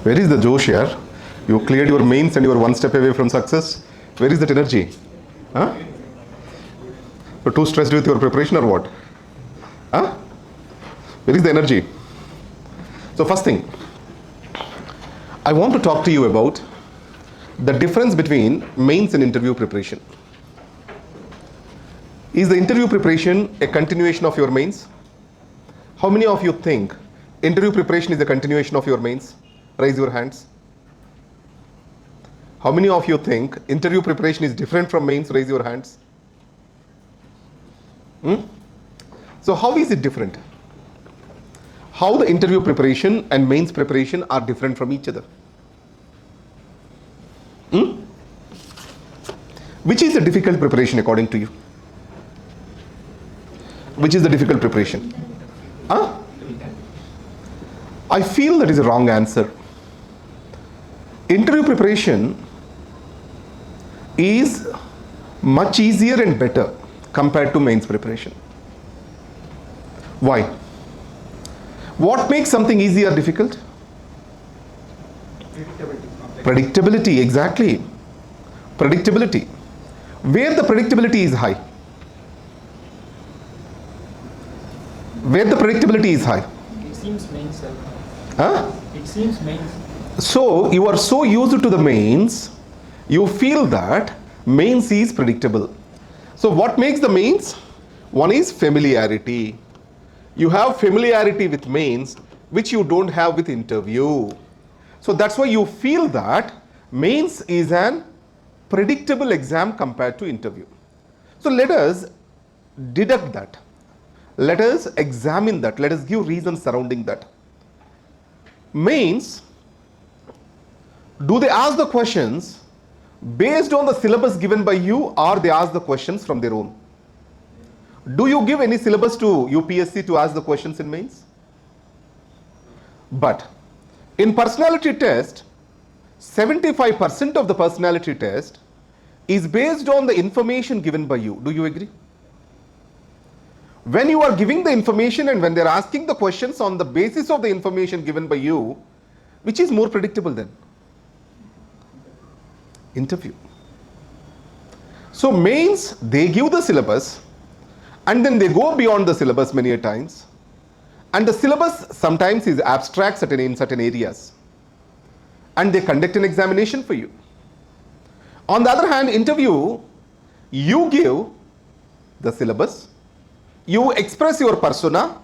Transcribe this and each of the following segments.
Where is the Josh here? You cleared your mains and you are one step away from success. Where is that energy? Huh? You're too stressed with your preparation or what? Huh? Where is the energy? So first thing, I want to talk to you about the difference between mains and interview preparation. Is the interview preparation a continuation of your mains? How many of you think interview preparation is a continuation of your mains? Raise your hands. How many of you think interview preparation is different from mains? Raise your hands. So how is it different? How the interview preparation and mains preparation are different from each other? Which is the difficult preparation according to you? Which is the difficult preparation? I feel that is a wrong answer. Interview preparation is much easier and better compared to mains preparation. Why? What makes something easy or difficult? Predictability, exactly. Predictability. Where the predictability is high? Where the predictability is high? It seems mains. It seems mains. So you are so used to the mains, you feel that mains is predictable. So what makes the mains? One is familiarity. You have familiarity with mains which you don't have with interview. So that's why you feel that mains is an predictable exam compared to interview. So let us deduct that. Let us examine that. Let us give reasons surrounding that. Mains, do they ask the questions based on the syllabus given by you, or they ask the questions from their own? Do you give any syllabus to UPSC to ask the questions in mains? But in personality test, 75% of the personality test is based on the information given by you. Do you agree? When you are giving the information and when they are asking the questions on the basis of the information given by you, which is more predictable then? Interview. So mains, they give the syllabus and then they go beyond the syllabus many a times, and the syllabus sometimes is abstract in certain areas, and they conduct an examination for you. On the other hand, interview, you give the syllabus, you express your persona,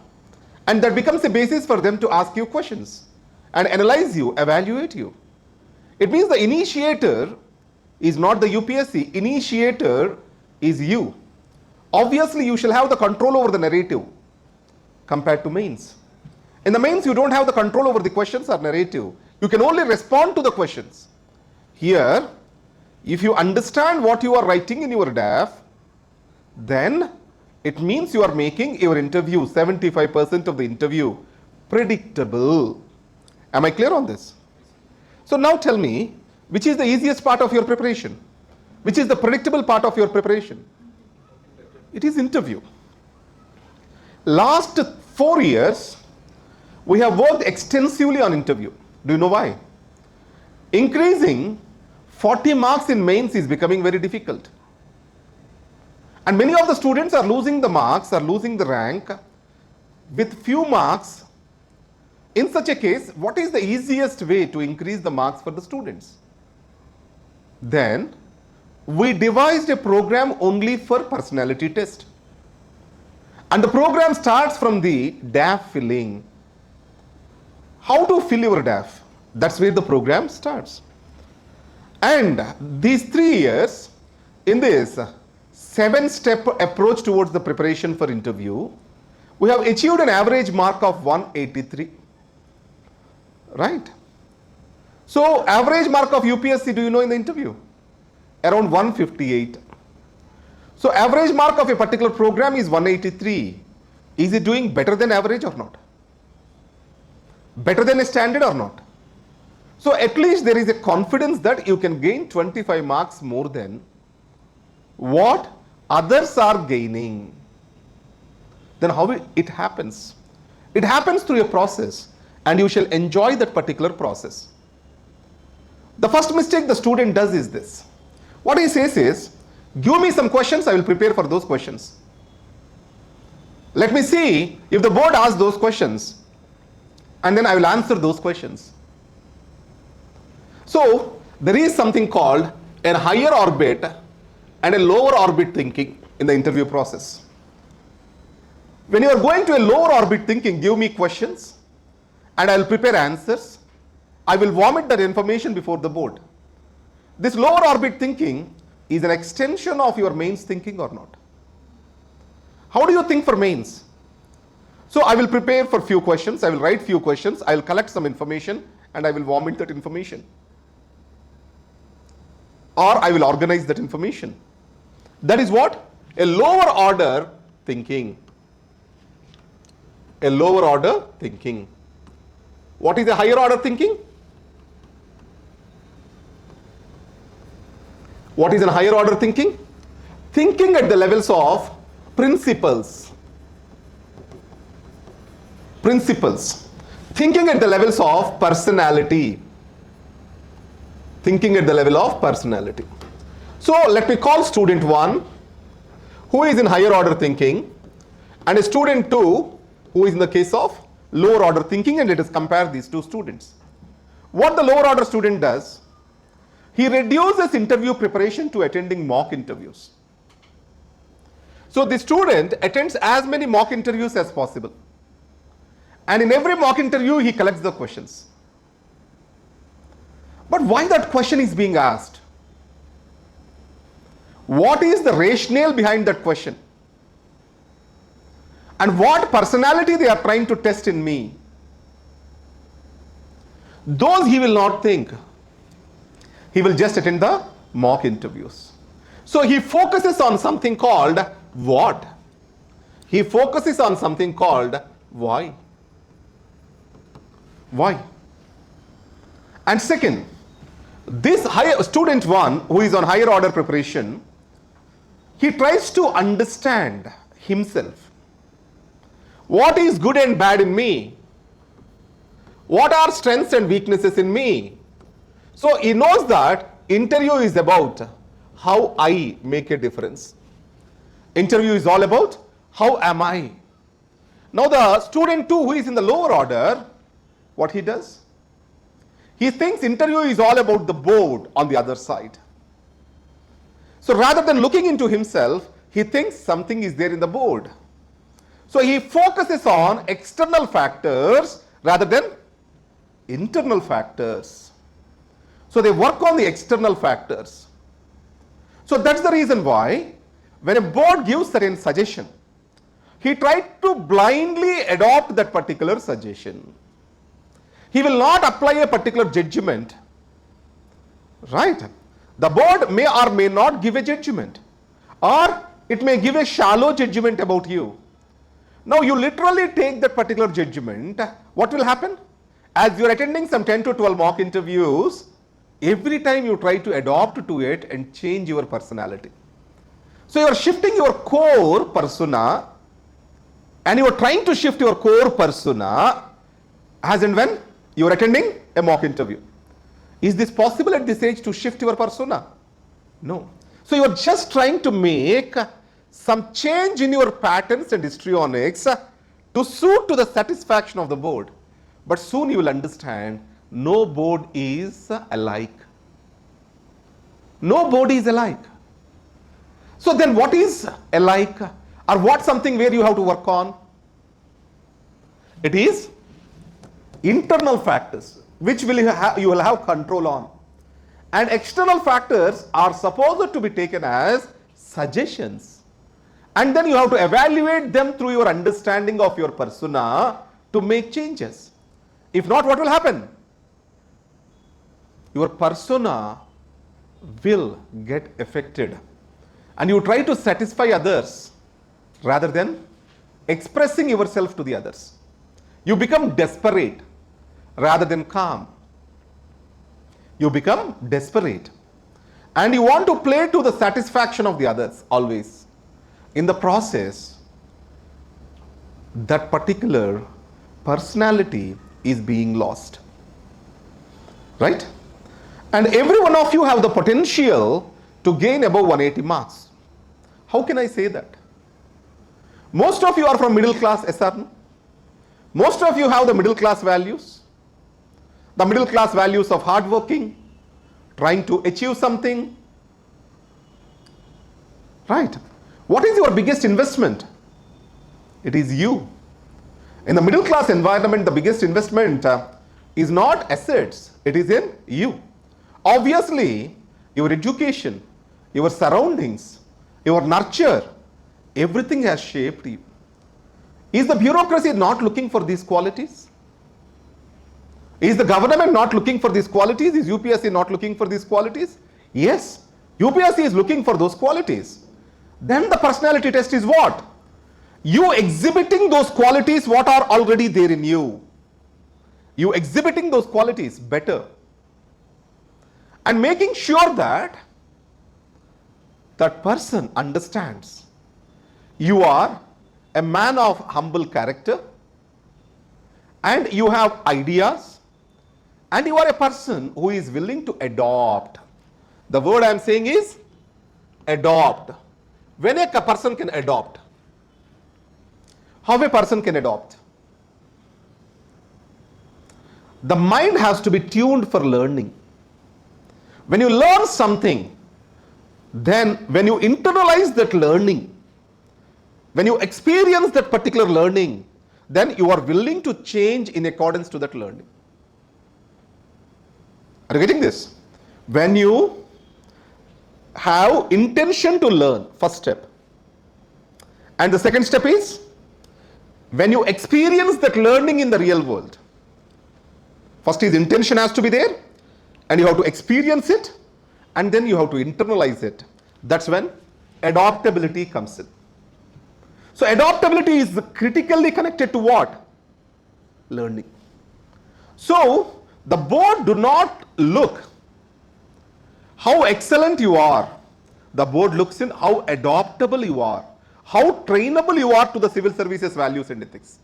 and that becomes a basis for them to ask you questions and analyze you, evaluate you. It means the initiator is not the UPSC, initiator is you. Obviously, you shall have the control over the narrative compared to mains. In the mains, you don't have the control over the questions or narrative. You can only respond to the questions. Here, if you understand what you are writing in your DAF, then it means you are making your interview, 75% of the interview, predictable. Am I clear on this? So now tell me, which is the easiest part of your preparation? Which is the predictable part of your preparation? It is interview. Last 4 years, we have worked extensively on interview. Do you know why? Increasing 40 marks in mains is becoming very difficult. And many of the students are losing the marks, are losing the rank with few marks. In such a case, what is the easiest way to increase the marks for the students? Then we devised a program only for personality test. And the program starts from the DAF filling. How to fill your DAF? That's where the program starts. And these 3 years, in this 7-step approach towards the preparation for interview, we have achieved an average mark of 183. Right? So average mark of UPSC, do you know in the interview? Around 158. So average mark of a particular program is 183. Is it doing better than average or not? Better than a standard or not? So at least there is a confidence that you can gain 25 marks more than what others are gaining. Then how it happens? It happens through a process, and you shall enjoy that particular process. The first mistake the student does is this. What he says is, give me some questions, I will prepare for those questions. Let me see if the board asks those questions, and then I will answer those questions. So there is something called a higher orbit and a lower orbit thinking in the interview process. When you are going to a lower orbit thinking, give me questions and I will prepare answers. I will vomit that information before the board. This lower orbit thinking is an extension of your mains thinking or not? How do you think for mains? So I will prepare for few questions, I will write few questions, I will collect some information and I will vomit that information. Or I will organize that information. That is what? A lower order thinking. A lower order thinking. What is a higher order thinking? What is a higher order thinking? Thinking at the levels of principles. Principles. Thinking at the levels of personality. Thinking at the level of personality. So let me call student 1 who is in higher order thinking and a student 2 who is in the case of lower order thinking, and let us compare these two students. What the lower order student does, he reduces interview preparation to attending mock interviews. So the student attends as many mock interviews as possible, and in every mock interview he collects the questions. But why that question is being asked? What is the rationale behind that question? And what personality they are trying to test in me? Those he will not think. He will just attend the mock interviews. So he focuses on something called what? He focuses on something called why. Why? And second, this student 1 who is on higher order preparation, he tries to understand himself. What is good and bad in me? What are strengths and weaknesses in me? So he knows that interview is about how I make a difference. Interview is all about how am I. Now the student 2 who is in the lower order, what he does? He thinks interview is all about the board on the other side. So rather than looking into himself, he thinks something is there in the board. So he focuses on external factors rather than internal factors. So they work on the external factors. So that's the reason why when a board gives certain suggestion, he tried to blindly adopt that particular suggestion. He will not apply a particular judgment, right? The board may or may not give a judgment, or it may give a shallow judgment about you. Now you literally take that particular judgment. What will happen? As you are attending some 10 to 12 mock interviews, every time you try to adopt to it and change your personality. So you are shifting your core persona, and you are trying to shift your core persona as and when you are attending a mock interview. Is this possible at this age to shift your persona? No. So you are just trying to make some change in your patterns and histrionics to suit to the satisfaction of the board. But soon you will understand no board is alike. No board is alike. So then what is alike, or what something where you have to work on? It is internal factors which you will have control on, and external factors are supposed to be taken as suggestions, and then you have to evaluate them through your understanding of your persona to make changes. If not, what will happen? Your persona will get affected, and you try to satisfy others rather than expressing yourself to the others. You become desperate rather than calm. You become desperate, and you want to play to the satisfaction of the others always. In the process, that particular personality is being lost, right? And every one of you have the potential to gain above 180 marks. How can I say that? Most of you are from middle class, SR. Most of you have the middle class values. The middle class values of hard working, trying to achieve something. Right? What is your biggest investment? It is you. In the middle class environment, the biggest investment is not assets, it is in you. Obviously, your education, your surroundings, your nurture, everything has shaped you. Is the bureaucracy not looking for these qualities? Is the government not looking for these qualities? Is UPSC not looking for these qualities? Yes, UPSC is looking for those qualities. Then the personality test is what? You exhibiting those qualities what are already there in you. You exhibiting those qualities better. And making sure that that person understands you are a man of humble character and you have ideas and you are a person who is willing to adopt. The word I am saying is adopt. When a person can adopt, how a person can adopt? The mind has to be tuned for learning. When you learn something, then when you internalize that learning, when you experience that particular learning, then you are willing to change in accordance to that learning. Are you getting this? When you have intention to learn, first step. And the second step is when you experience that learning in the real world. First is intention has to be there and you have to experience it and then you have to internalize it. That's when adaptability comes in. So adaptability is critically connected to what? Learning. So the board do not look how excellent you are. The board looks in how adaptable you are, how trainable you are to the civil services values and ethics.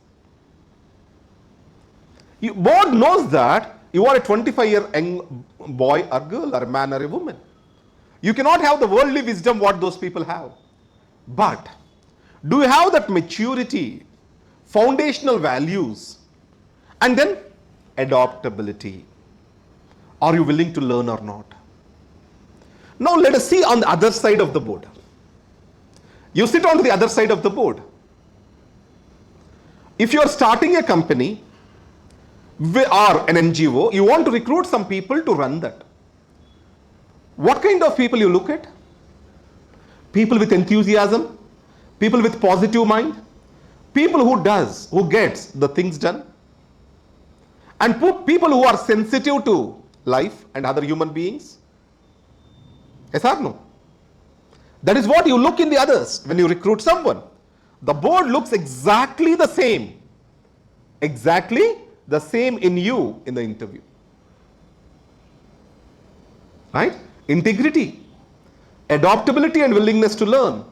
Board knows that you are a 25-year young boy or girl or a man or a woman. You cannot have the worldly wisdom what those people have. But do you have that maturity, foundational values, and then adaptability? Are you willing to learn or not? Now let us see on the other side of the board. You sit on the other side of the board. If you are starting a company or an NGO, you want to recruit some people to run that. What kind of people you look at? People with enthusiasm, people with positive mind, people who gets the things done, and people who are sensitive to life and other human beings. Yes or no? That is what you look in the others when you recruit someone. The board looks exactly the same. Exactly the same in you in the interview. Right? Integrity, adaptability and willingness to learn.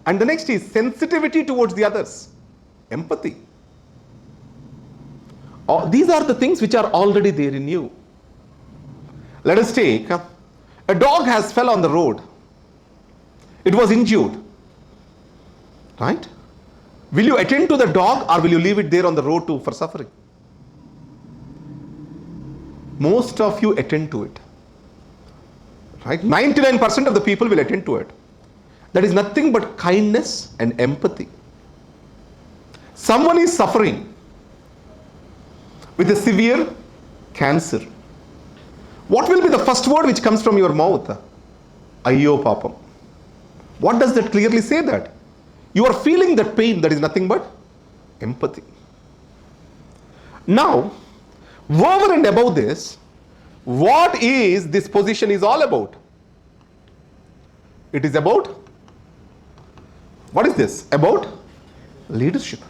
And the next is sensitivity towards the others. Empathy. These are the things which are already there in you. Let us take a dog has fell on the road. It was injured. Right? Will you attend to the dog or will you leave it there on the road for suffering? Most of you attend to it. Right? 99% of the people will attend to it. That is nothing but kindness and empathy. Someone is suffering with a severe cancer. What will be the first word which comes from your mouth? Ayyo papam. What does that clearly say that? You are feeling that pain, that is nothing but empathy. Now, over and above this, what is this position is all about? It is about, what is this? About leadership.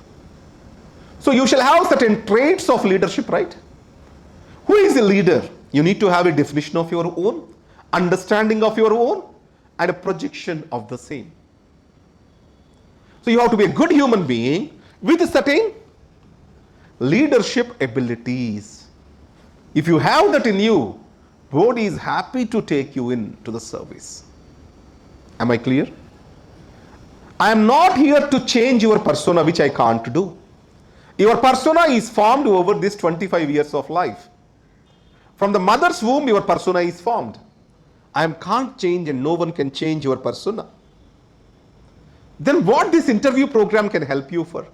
So you shall have certain traits of leadership, right? Who is a leader? You need to have a definition of your own, understanding of your own, and a projection of the same. So you have to be a good human being with certain leadership abilities. If you have that in you, Board is happy to take you into the service. Am I clear? I am not here to change your persona, which I can't do. Your persona is formed over this 25 years of life. From the mother's womb, your persona is formed. I can't change and no one can change your persona. Then what this interview program can help you for?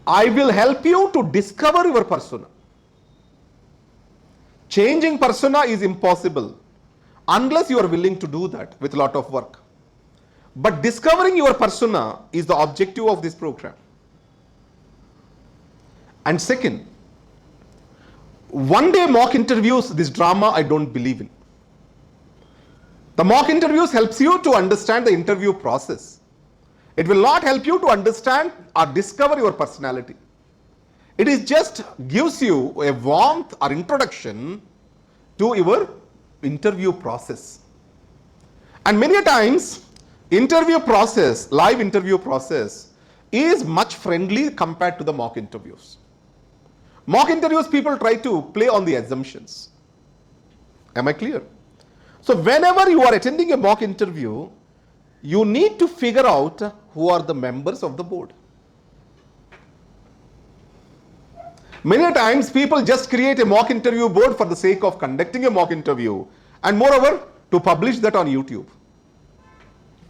I will help you to discover your persona. Changing persona is impossible unless you are willing to do that with a lot of work. But discovering your persona is the objective of this program. And second, one day mock interviews, this drama I don't believe in. The mock interviews helps you to understand the interview process. It will not help you to understand or discover your personality. It is just gives you a warmth or introduction to your interview process. And many times, interview process, live interview process is much friendly compared to the mock interviews. Mock interviews, people try to play on the assumptions. Am I clear? So whenever you are attending a mock interview, you need to figure out who are the members of the board. Many times people just create a mock interview board for the sake of conducting a mock interview, and moreover to publish that on YouTube.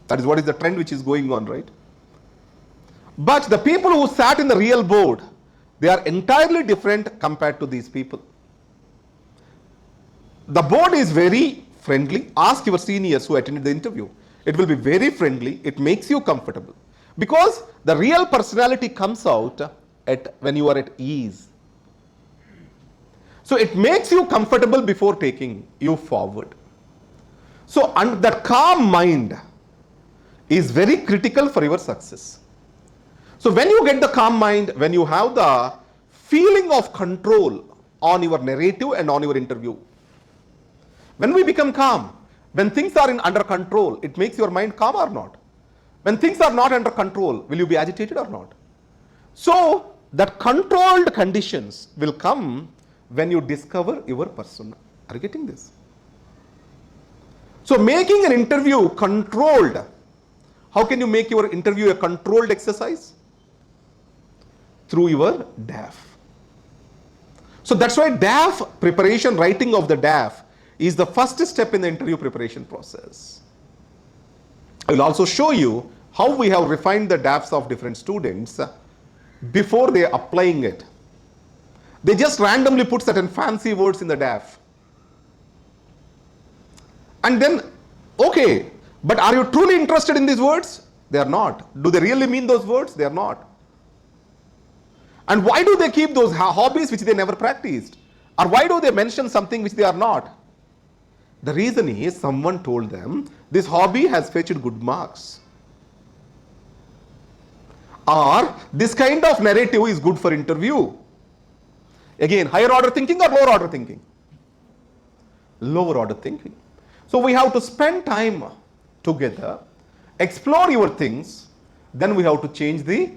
That is what is the trend which is going on, right? But the people who sat in the real board, they are entirely different compared to these people. The board is very friendly. Ask your seniors who attended the interview. It will be very friendly. It makes you comfortable because the real personality comes out when you are at ease. So it makes you comfortable before taking you forward. So that calm mind is very critical for your success. So when you get the calm mind, when you have the feeling of control on your narrative and on your interview, when we become calm, when things are under control, it makes your mind calm or not? When things are not under control, will you be agitated or not? So that controlled conditions will come when you discover your persona. Are you getting this? So making an interview controlled. How can you make your interview a controlled exercise? Through your DAF. So that's why DAF preparation, writing of the DAF is the first step in the interview preparation process. I will also show you how we have refined the DAFs of different students before they are applying it. They just randomly put certain fancy words in the DAF. And then, okay, but are you truly interested in these words? They are not. Do they really mean those words? They are not. And why do they keep those hobbies which they never practiced? Or why do they mention something which they are not? The reason is someone told them this hobby has fetched good marks. Or this kind of narrative is good for interview. Again, higher order thinking or lower order thinking? Lower order thinking. So we have to spend time together, explore your things, then we have to change the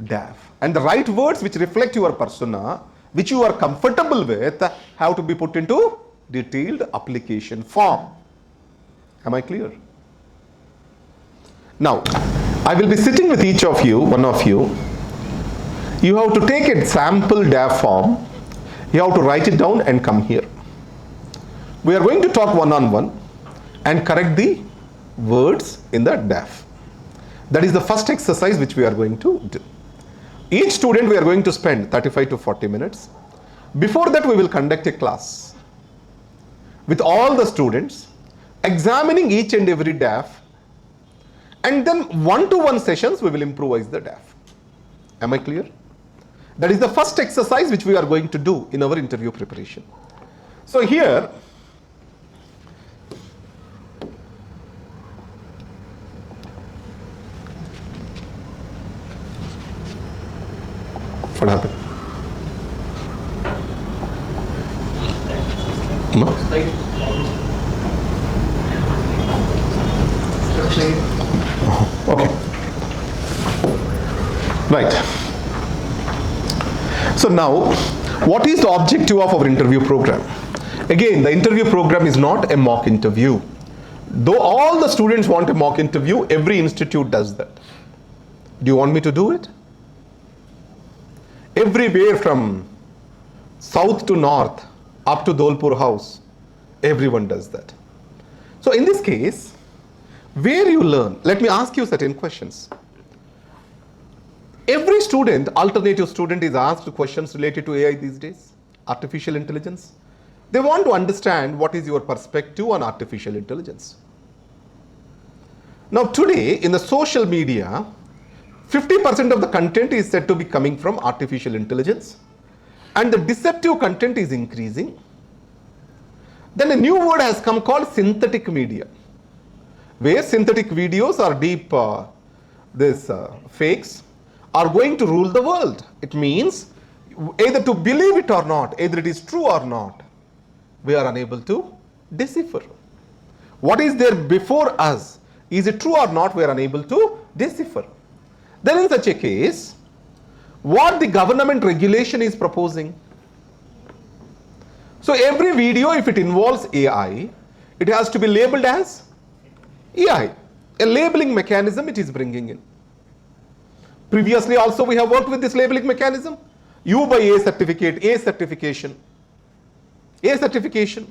DAF. And the right words which reflect your persona, which you are comfortable with, have to be put into detailed application form. Am I clear? Now, I will be sitting with each of you, one of you. You have to take a sample DAF form. You have to write it down and come here. We are going to talk one-on-one and correct the words in the DAF. That is the first exercise which we are going to do. Each student we are going to spend 35 to 40 minutes. Before that we will conduct a class with all the students, examining each and every DAF, and then one-to-one sessions we will improvise the DAF. Am I clear? That is the first exercise which we are going to do in our interview preparation. So here, what happened? No? Okay. Right. So now, what is the objective of our interview program? Again, the interview program is not a mock interview. Though all the students want a mock interview, every institute does that. Do you want me to do it? Everywhere from south to north, up to Dolpur House, everyone does that. So in this case, where you learn, let me ask you certain questions. Every student, alternative student, is asked questions related to AI these days, artificial intelligence. They want to understand what is your perspective on artificial intelligence. Now today, in the social media, 50% of the content is said to be coming from artificial intelligence, and the deceptive content is increasing. Then a new word has come called synthetic media, where synthetic videos or deep fakes are going to rule the world. It means either to believe it or not, either it is true or not, we are unable to decipher. What is there before us? Is it true or not? We are unable to decipher. Then in such a case, what the government regulation is proposing? So every video, if it involves AI, it has to be labeled as AI. A labeling mechanism it is bringing in. Previously also we have worked with this labeling mechanism. U by A certificate, A certification, A certification.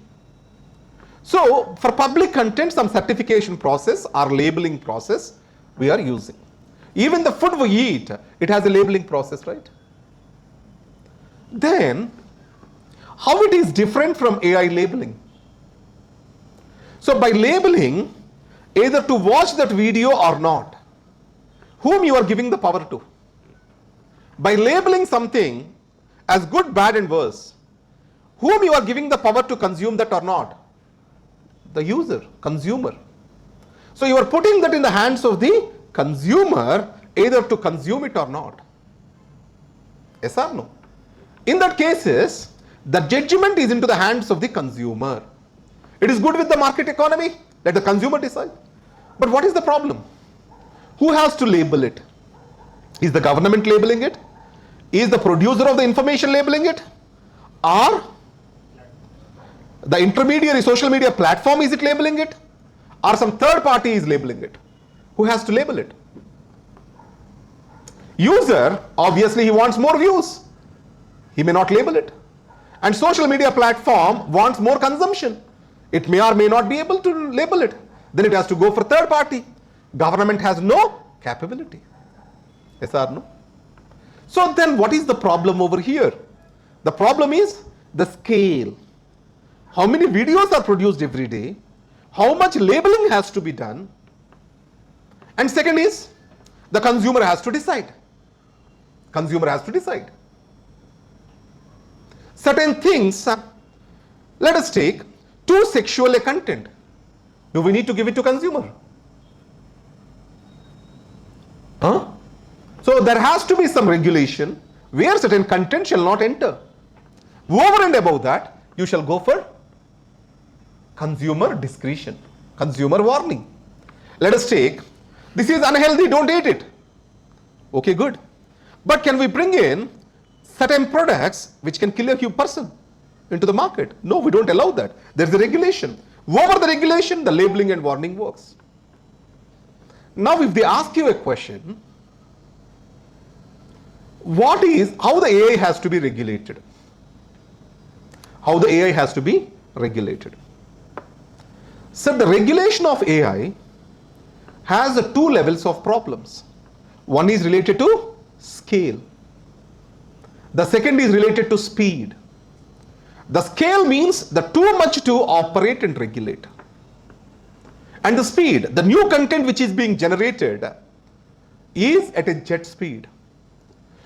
So for public content, some certification process or labeling process we are using. Even the food we eat, it has a labeling process, right? Then, how it is different from AI labeling? So by labeling, either to watch that video or not, whom you are giving the power to? By labeling something as good, bad and worse, whom you are giving the power to consume that or not? The user, consumer. So you are putting that in the hands of the consumer, either to consume it or not. Yes or no? In that cases, the judgment is into the hands of the consumer. It is good with the market economy, let the consumer decide. But what is the problem? Who has to label it? Is the government labeling it? Is the producer of the information labeling it? Or the intermediary social media platform, is it labeling it? Or some third party is labeling it? Who has to label it? User, obviously he wants more views. He may not label it. And social media platform wants more consumption. It may or may not be able to label it. Then it has to go for third party. Government has no capability. Yes or no? So then what is the problem over here? The problem is the scale. How many videos are produced every day? How much labeling has to be done? And second is, the consumer has to decide. Consumer has to decide. Certain things, let us take too sexual a content. Do we need to give it to consumer? Huh? So there has to be some regulation where certain content shall not enter. Over and above that, you shall go for consumer discretion, consumer warning. Let us take, this is unhealthy, don't eat it. Okay, good. But can we bring in certain products which can kill a person into the market? No, we don't allow that. There's a regulation. Over the regulation, the labeling and warning works. Now, if they ask you a question, how the AI has to be regulated? How the AI has to be regulated? So the regulation of AI has two levels of problems. One is related to scale. The second is related to speed. The scale means the too much to operate and regulate. And the speed, the new content which is being generated is at a jet speed.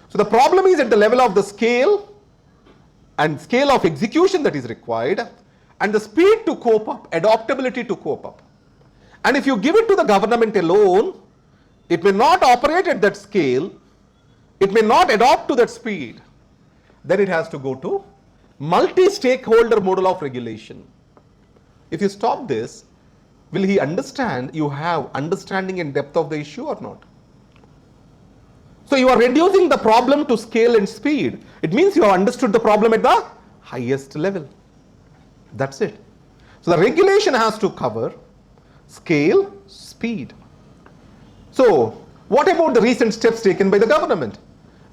So the problem is at the level of the scale and scale of execution that is required, and the speed to cope up, adaptability to cope up. And if you give it to the government alone, it may not operate at that scale, it may not adapt to that speed. Then it has to go to multi-stakeholder model of regulation. If you stop this, will he understand you have understanding and depth of the issue or not? So you are reducing the problem to scale and speed. It means you have understood the problem at the highest level. That's it. So the regulation has to cover scale, speed. So what about the recent steps taken by the government?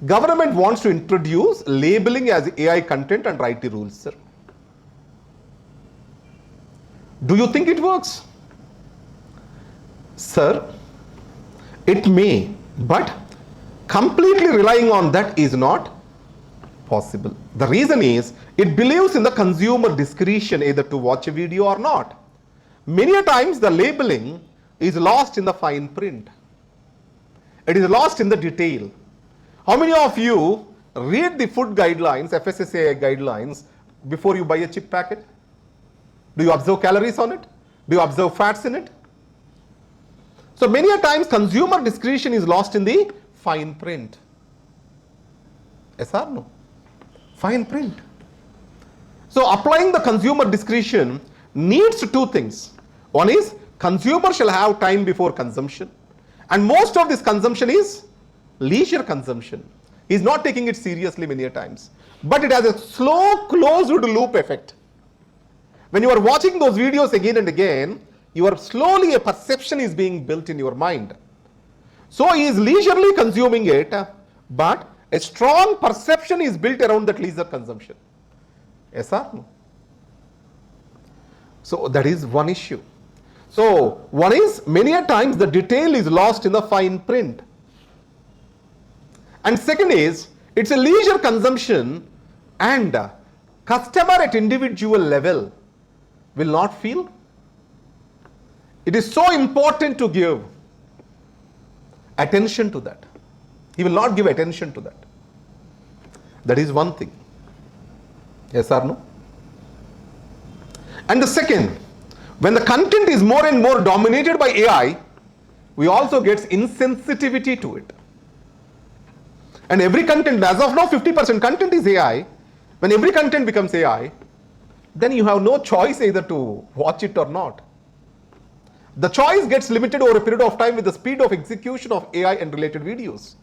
Government wants to introduce labeling as AI content and write the rules, sir. Do you think it works? Sir, it may, but completely relying on that is not possible. The reason is, it believes in the consumer discretion either to watch a video or not. Many a times the labeling is lost in the fine print. It is lost in the detail. How many of you read the food guidelines, FSSAI guidelines, before you buy a chip packet? Do you observe calories on it? Do you observe fats in it? So many a times consumer discretion is lost in the fine print. Yes or no? Fine print. So applying the consumer discretion needs two things. One is, consumer shall have time before consumption. And most of this consumption is leisure consumption. He is not taking it seriously many a times. But it has a slow closed loop effect. When you are watching those videos again and again, slowly a perception is being built in your mind. So he is leisurely consuming it, but a strong perception is built around that leisure consumption. Yes or no? So that is one issue. So one is, many a times the detail is lost in the fine print. And second is, it's a leisure consumption, and customer at individual level will not feel. It is so important to give attention to that. He will not give attention to that. That is one thing. Yes or no? And the second, when the content is more and more dominated by AI, we also get insensitivity to it. And every content, as of now 50% content is AI. When every content becomes AI, then you have no choice either to watch it or not. The choice gets limited over a period of time with the speed of execution of AI and related videos.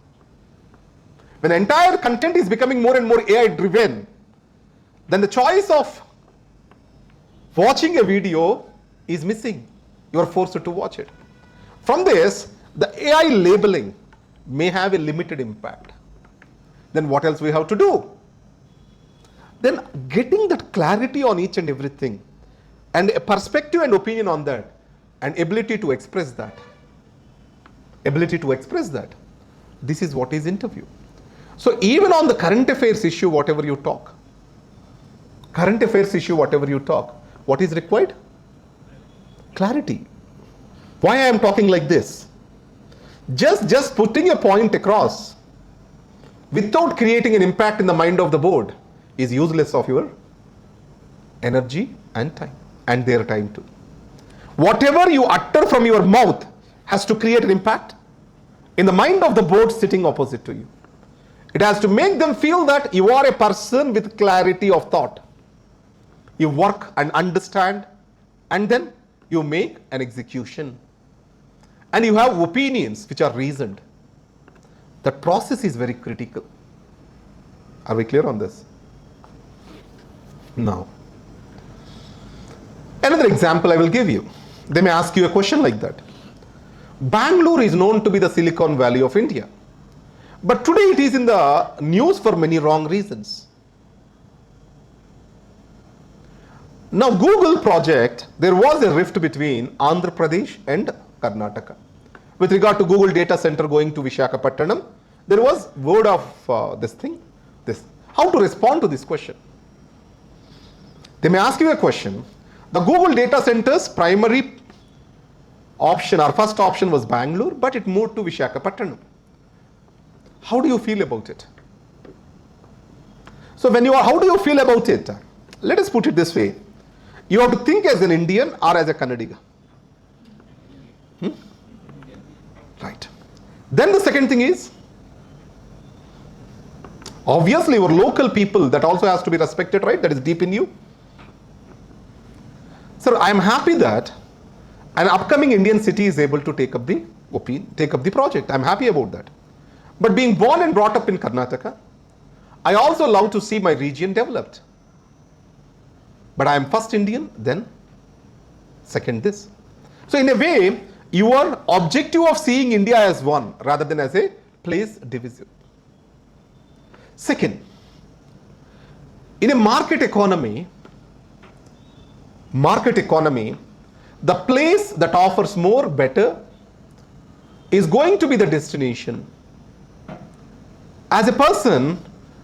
When the entire content is becoming more and more AI driven, then the choice of watching a video is missing. You are forced to watch it. From this, the AI labeling may have a limited impact. Then what else we have to do? Then getting that clarity on each and everything, and a perspective and opinion on that, and ability to express that. Ability to express that. This is what is interview. So even on the current affairs issue, whatever you talk, what is required? Clarity. Why I am talking like this? Just putting a point across without creating an impact in the mind of the board is useless of your energy and time, and their time too. Whatever you utter from your mouth has to create an impact in the mind of the board sitting opposite to you. It has to make them feel that you are a person with clarity of thought. You work and understand, and then you make an execution. And you have opinions which are reasoned. That process is very critical. Are we clear on this? Now, another example I will give you. They may ask you a question like that. Bangalore is known to be the Silicon Valley of India. But today it is in the news for many wrong reasons. Now, Google project, there was a rift between Andhra Pradesh and Karnataka. With regard to Google data center going to Visakhapatnam, there was word of this. How to respond to this question? They may ask you a question. The Google data center's primary option, or first option, was Bangalore, but it moved to Visakhapatnam. How do you feel about it? So how do you feel about it? Let us put it this way. You have to think as an Indian or as a Kannadiga. Right. Then the second thing is, obviously your local people, that also has to be respected, right? That is deep in you. Sir, I am happy that an upcoming Indian city is able to take up the project. I am happy about that. But being born and brought up in Karnataka, I also love to see my region developed. but I am first Indian, then second this. So in a way, your objective of seeing India as one rather than as a place division. Second, in a market economy, the place that offers more better is going to be the destination. As a person,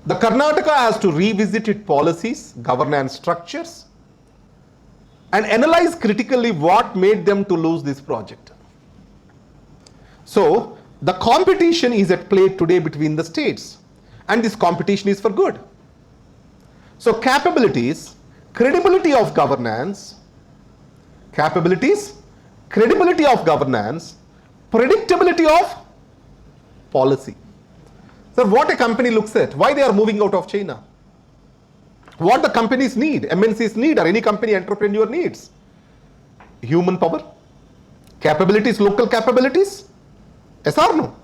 the Karnataka has to revisit its policies, governance structures, and analyze critically what made them to lose this project. So, the competition is at play today between the states, and this competition is for good. So, capabilities, credibility of governance, predictability of policy. So what a company looks at, why they are moving out of China, what the companies need, MNCs need, or any company entrepreneur needs. Human power, capabilities, local capabilities, yes or no?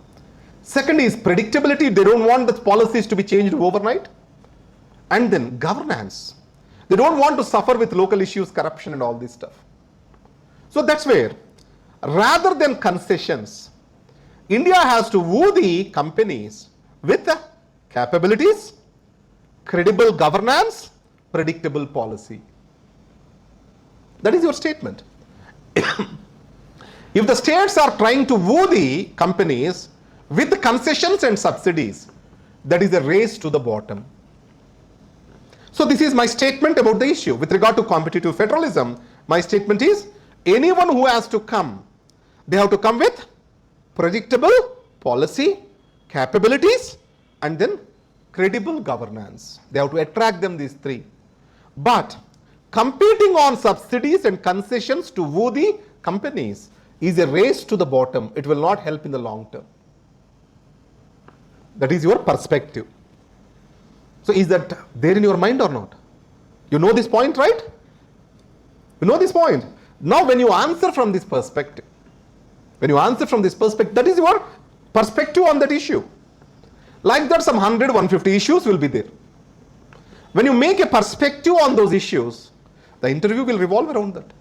Second is predictability, they don't want the policies to be changed overnight. And then governance, they don't want to suffer with local issues, corruption and all this stuff. So that's where, rather than concessions, India has to woo the companies with capabilities, credible governance, predictable policy. That is your statement. If the states are trying to woo the companies with concessions and subsidies, that is a race to the bottom. So this is my statement about the issue. With regard to competitive federalism, my statement is, anyone who has to come, they have to come with predictable policy, capabilities, and then credible governance. They have to attract them, these three. But competing on subsidies and concessions to woo the companies is a race to the bottom. It will not help in the long term. That is your perspective. So is that there in your mind or not? You know this point, right? You know this point. Now when you answer from this perspective, that is your perspective on that issue. Like that, some 100, 150 issues will be there. When you make a perspective on those issues, the interview will revolve around that.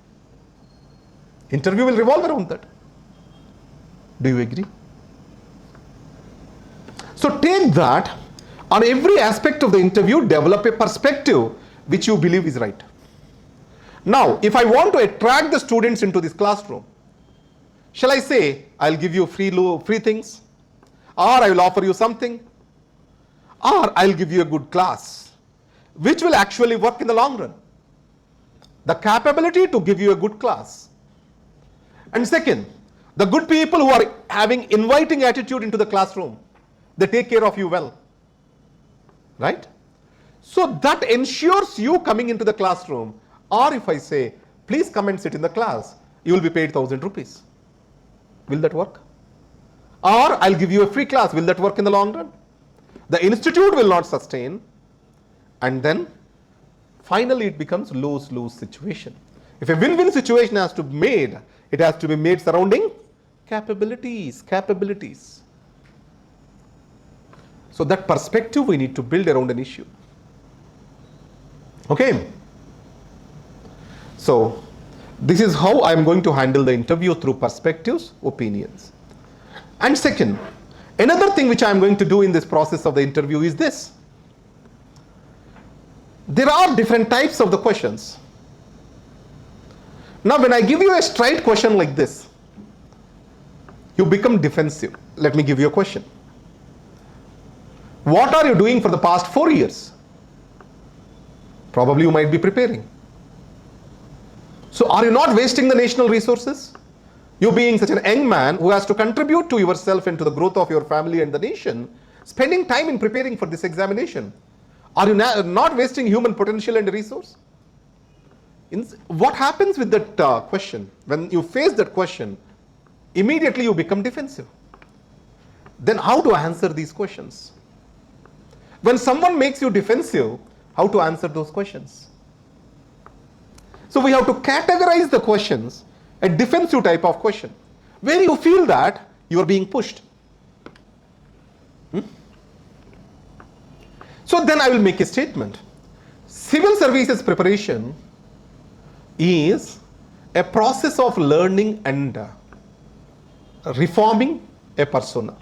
Do you agree? So take that, on every aspect of the interview, develop a perspective which you believe is right. Now, if I want to attract the students into this classroom, shall I say, I'll give you free things, or I will offer you something, or I'll give you a good class, which will actually work in the long run? The capability to give you a good class. And second, the good people who are having inviting attitude into the classroom, they take care of you well, right? So that ensures you coming into the classroom. Or if I say, please come and sit in the class, you will be paid 1,000 rupees. Will that work? Or I'll give you a free class. Will that work in the long run? The institute will not sustain. And then finally it becomes lose-lose situation. If a win-win situation has to be made, it has to be made surrounding capabilities. So that perspective we need to build around an issue. Okay. So this is how I am going to handle the interview, through perspectives, opinions. And second, another thing which I am going to do in this process of the interview is this. There are different types of the questions. Now when I give you a straight question like this, you become defensive. Let me give you a question. What are you doing for the past 4 years? Probably you might be preparing. So are you not wasting the national resources? You being such an young man who has to contribute to yourself and to the growth of your family and the nation, spending time in preparing for this examination. Are you not wasting human potential and resource? What happens with that question? When you face that question, immediately you become defensive. Then how to answer these questions? When someone makes you defensive, how to answer those questions? So we have to categorize the questions, a defensive type of question, where you feel that you are being pushed. So then I will make a statement. Civil services preparation is a process of learning and reforming a persona.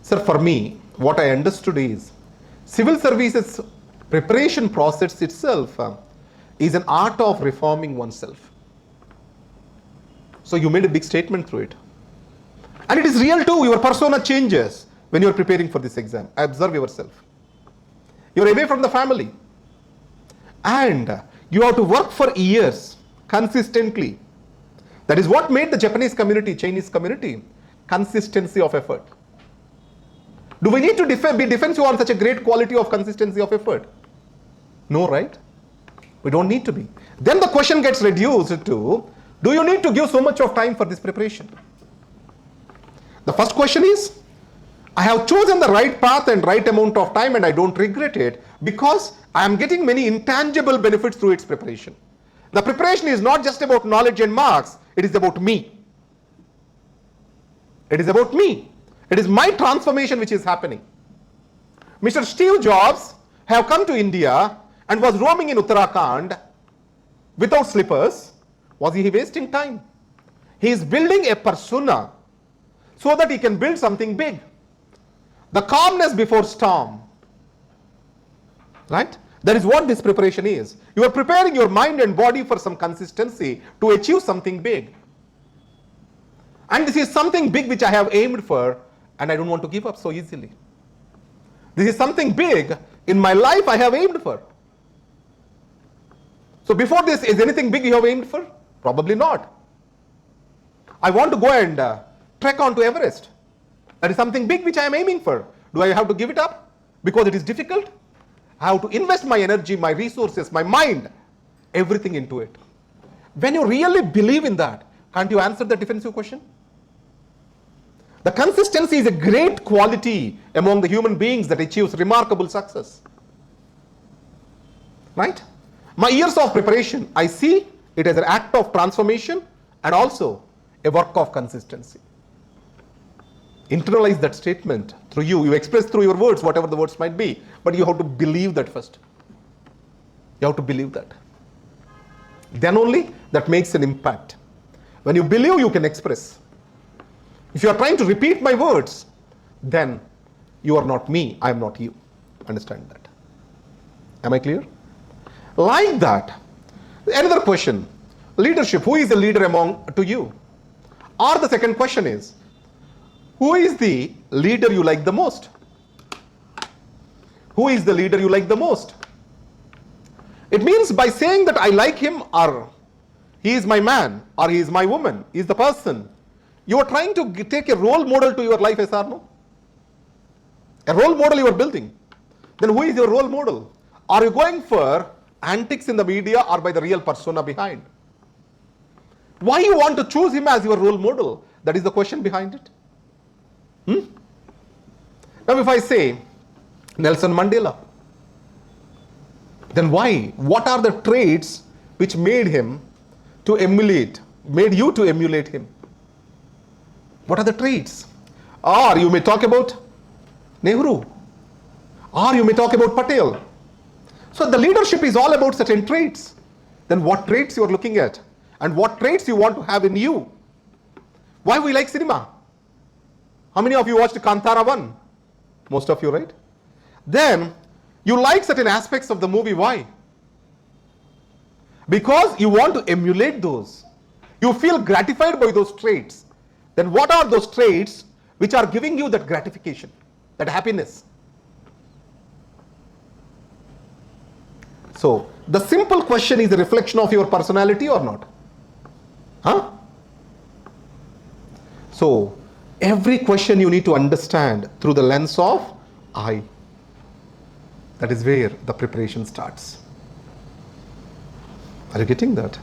Sir, for me, what I understood is civil services preparation process itself is an art of reforming oneself. So you made a big statement through it. And it is real too, your persona changes when you are preparing for this exam. Observe yourself. You are away from the family. And you have to work for years consistently. That is what made the Japanese community, Chinese community, consistency of effort. Do we need to be defensive on such a great quality of consistency of effort? No, right? We don't need to be. Then the question gets reduced to, do you need to give so much of time for this preparation? The first question is, I have chosen the right path and right amount of time and I don't regret it because I am getting many intangible benefits through its preparation. The preparation is not just about knowledge and marks, it is about me. It is about me. It is my transformation which is happening. Mr. Steve Jobs have come to India and was roaming in Uttarakhand without slippers. Was he wasting time? He is building a persona so that he can build something big. The calmness before storm. Right? That is what this preparation is. You are preparing your mind and body for some consistency to achieve something big. And this is something big which I have aimed for and I don't want to give up so easily. This is something big in my life I have aimed for. So before this, is anything big you have aimed for? Probably not. I want to go and trek onto Everest. That is something big which I am aiming for. Do I have to give it up because it is difficult? I have to invest my energy, my resources, my mind, everything into it. When you really believe in that, can't you answer the defensive question? The consistency is a great quality among the human beings that achieves remarkable success. Right? My years of preparation, I see it as an act of transformation and also a work of consistency. Internalize that statement through you. You express through your words, whatever the words might be, but you have to believe that first. You have to believe that. Then only that makes an impact. When you believe, you can express. If you are trying to repeat my words, then you are not me, I am not you. Understand that. Am I clear? Like that. Another question. Leadership. Who is the leader to you? Or the second question is, who is the leader you like the most? Who is the leader you like the most? It means by saying that I like him, or he is my man, or he is my woman, he is the person, you are trying to take a role model to your life, yes or no? A role model you are building. Then who is your role model? Are you going for antics in the media or by the real persona behind? Why you want to choose him as your role model? That is the question behind it. Now if I say Nelson Mandela, then why? What are the traits which made you to emulate him? What are the traits? Or you may talk about Nehru, or you may talk about Patel. So the leadership is all about certain traits. Then what traits you are looking at and what traits you want to have in you? Why we like cinema? How many of you watched Kantara 1? Most of you, right? Then you like certain aspects of the movie. Why? Because you want to emulate those. You feel gratified by those traits. Then what are those traits which are giving you that gratification, that happiness? So the simple question is a reflection of your personality or not? Huh? So every question you need to understand through the lens of I. That is where the preparation starts. Are you getting that?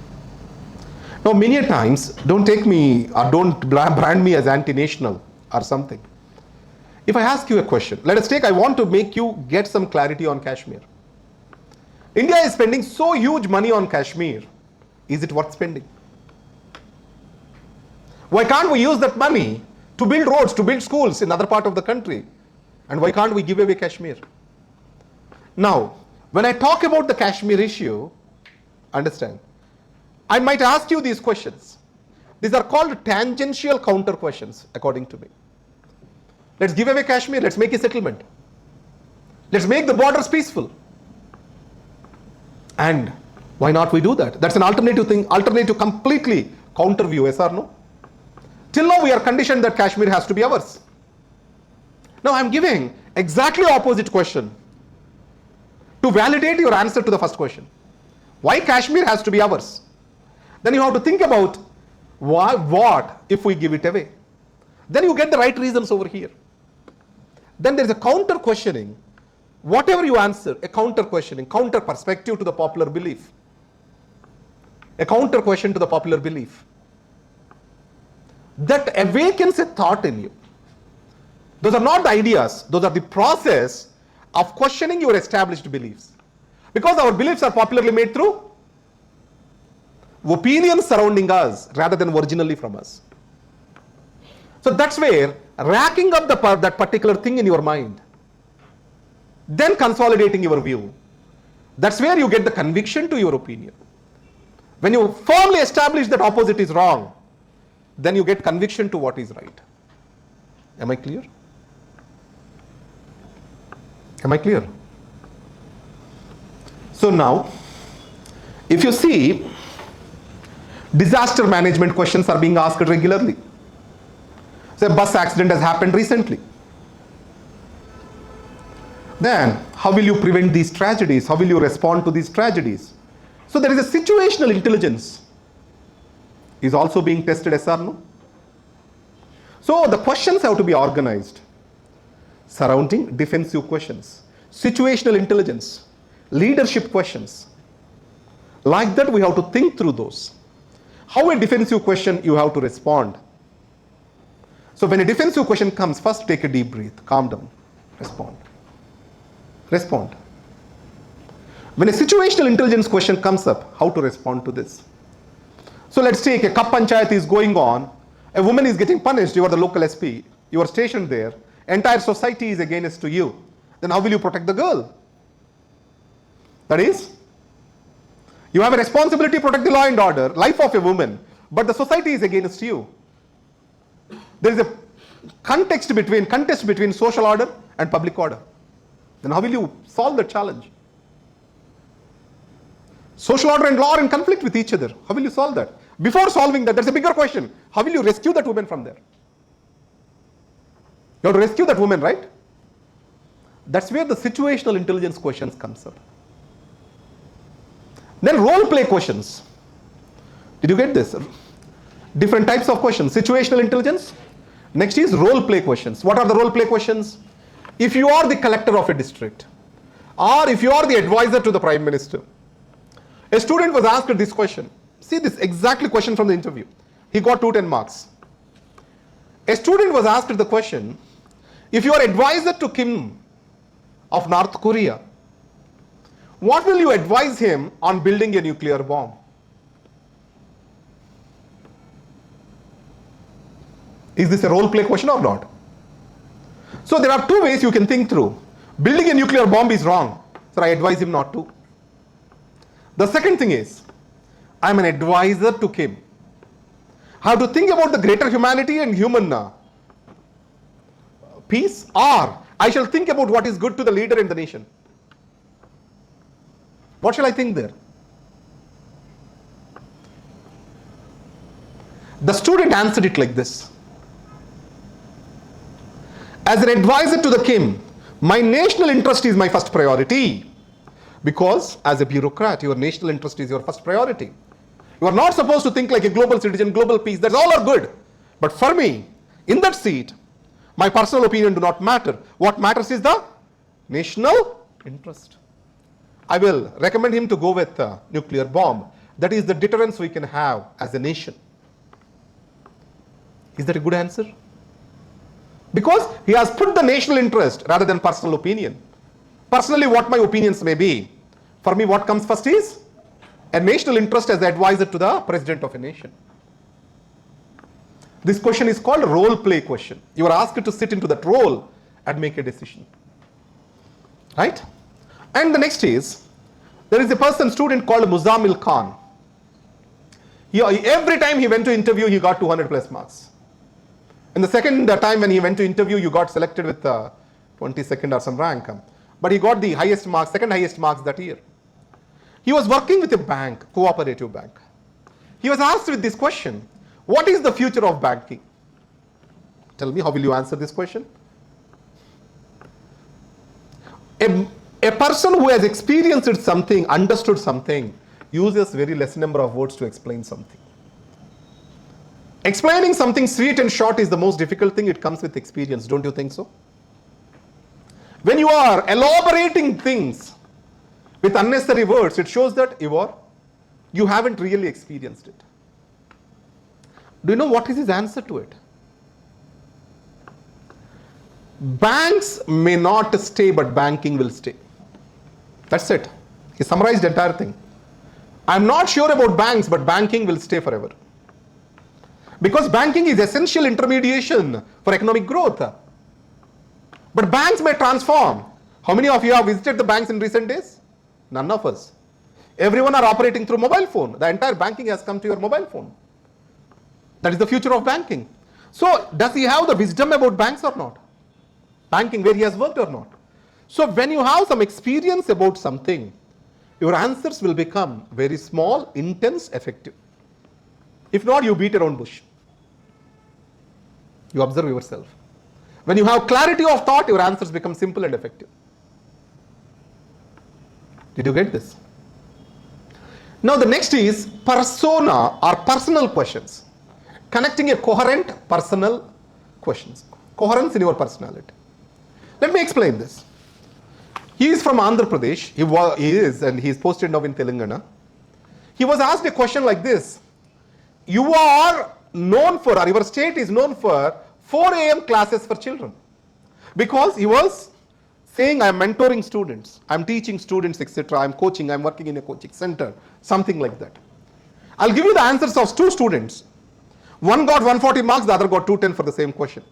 Now many a times, don't take me or don't brand me as anti-national or something. If I ask you a question, let us take, I want to make you get some clarity on Kashmir. India is spending so huge money on Kashmir. Is it worth spending? Why can't we use that money to build roads, to build schools in other part of the country? And why can't we give away Kashmir? Now, when I talk about the Kashmir issue, understand, I might ask you these questions. These are called tangential counter questions, according to me. Let's give away Kashmir. Let's make a settlement. Let's make the borders peaceful. And why not we do that? That's an alternative thing, alternative completely counter view, yes or no? Till now we are conditioned that Kashmir has to be ours. Now I'm giving exactly opposite question to validate your answer to the first question. Why Kashmir has to be ours? Then you have to think about what if we give it away. Then you get the right reasons over here. Then there is a counter questioning. Whatever you answer, a counter questioning, counter perspective to the popular belief. A counter question to the popular belief. That awakens a thought in you. Those are not the ideas, those are the process of questioning your established beliefs. Because our beliefs are popularly made through opinions surrounding us rather than originally from us. So that's where racking up that particular thing in your mind, then consolidating your view, that's where you get the conviction to your opinion. When you firmly establish that opposite is wrong, then you get conviction to what is right. Am I clear? Am I clear? So now, if you see, disaster management questions are being asked regularly. So a bus accident has happened recently. Then, how will you prevent these tragedies? How will you respond to these tragedies? So there is a situational intelligence is also being tested, yes or no? So the questions have to be organized surrounding defensive questions, situational intelligence, leadership questions. Like that, we have to think through those. How a defensive question you have to respond. So when a defensive question comes, first take a deep breath, calm down, respond. Respond. When a situational intelligence question comes up, how to respond to this? So let's take a Kap Panchayat is going on, a woman is getting punished, you are the local SP, you are stationed there, entire society is against to you. Then how will you protect the girl? That is, you have a responsibility to protect the law and order, life of a woman, but the society is against you. There is a contest between social order and public order. Then how will you solve the challenge? Social order and law are in conflict with each other. How will you solve that? Before solving that, there's a bigger question. How will you rescue that woman from there? You have to rescue that woman, right? That's where the situational intelligence questions comes up. Then role play questions. Did you get this? Different types of questions. Situational intelligence. Next is role play questions. What are the role play questions? If you are the collector of a district, or if you are the advisor to the Prime Minister, a student was asked this question. See this exactly question from the interview. He got 210 marks. A student was asked the question, if you are advisor to Kim of North Korea, what will you advise him on building a nuclear bomb? Is this a role play question or not? So there are two ways you can think through. Building a nuclear bomb is wrong, so I advise him not to. The second thing is, I am an advisor to Kim. How to think about the greater humanity and human peace, or I shall think about what is good to the leader in the nation. What shall I think there? The student answered it like this. As an advisor to the Kim, my national interest is my first priority. Because as a bureaucrat, your national interest is your first priority. You are not supposed to think like a global citizen, global peace. That's all are good. But for me, in that seat, my personal opinion do not matter. What matters is the national interest. I will recommend him to go with a nuclear bomb. That is the deterrence we can have as a nation. Is that a good answer? Because he has put the national interest rather than personal opinion. Personally, what my opinions may be, for me what comes first is a national interest as the advisor to the president of a nation. This question is called role play question. You are asked to sit into that role and make a decision. Right? And the next is, there is a student called Muzammil Khan. Every time he went to interview, he got 200 plus marks. And the second time when he went to interview, you got selected with 22nd or some rank. But he got the highest marks, second highest marks that year. He was working with a bank, cooperative bank. He was asked with this question, what is the future of banking? Tell me, how will you answer this question? A person who has experienced something, understood something, uses very less number of words to explain something. Explaining something sweet and short is the most difficult thing. It comes with experience, don't you think so? When you are elaborating things with unnecessary words, it shows that you haven't really experienced it. Do you know what is his answer to it? Banks may not stay, but banking will stay. That's it. He summarized the entire thing. I'm not sure about banks, but banking will stay forever. Because banking is essential intermediation for economic growth. But banks may transform. How many of you have visited the banks in recent days? None of us. Everyone are operating through mobile phone. The entire banking has come to your mobile phone. That is the future of banking. So does he have the wisdom about banks or not? Banking, where he has worked or not? So when you have some experience about something, your answers will become very small, intense, effective. If not, you beat around bush. You observe yourself. When you have clarity of thought, your answers become simple and effective. Did you get this? Now the next is persona or personal questions. Connecting a coherent personal questions. Coherence in your personality. Let me explain this. He is from Andhra Pradesh. He is posted now in Telangana. He was asked a question like this. You are known for, or your state is known for 4 a.m. classes for children. Because he was saying, I am mentoring students, I am teaching students, etc. I am coaching, I am working in a coaching center, something like that. I'll give you the answers of 2 students. One got 140 marks, the other got 210 for the same question.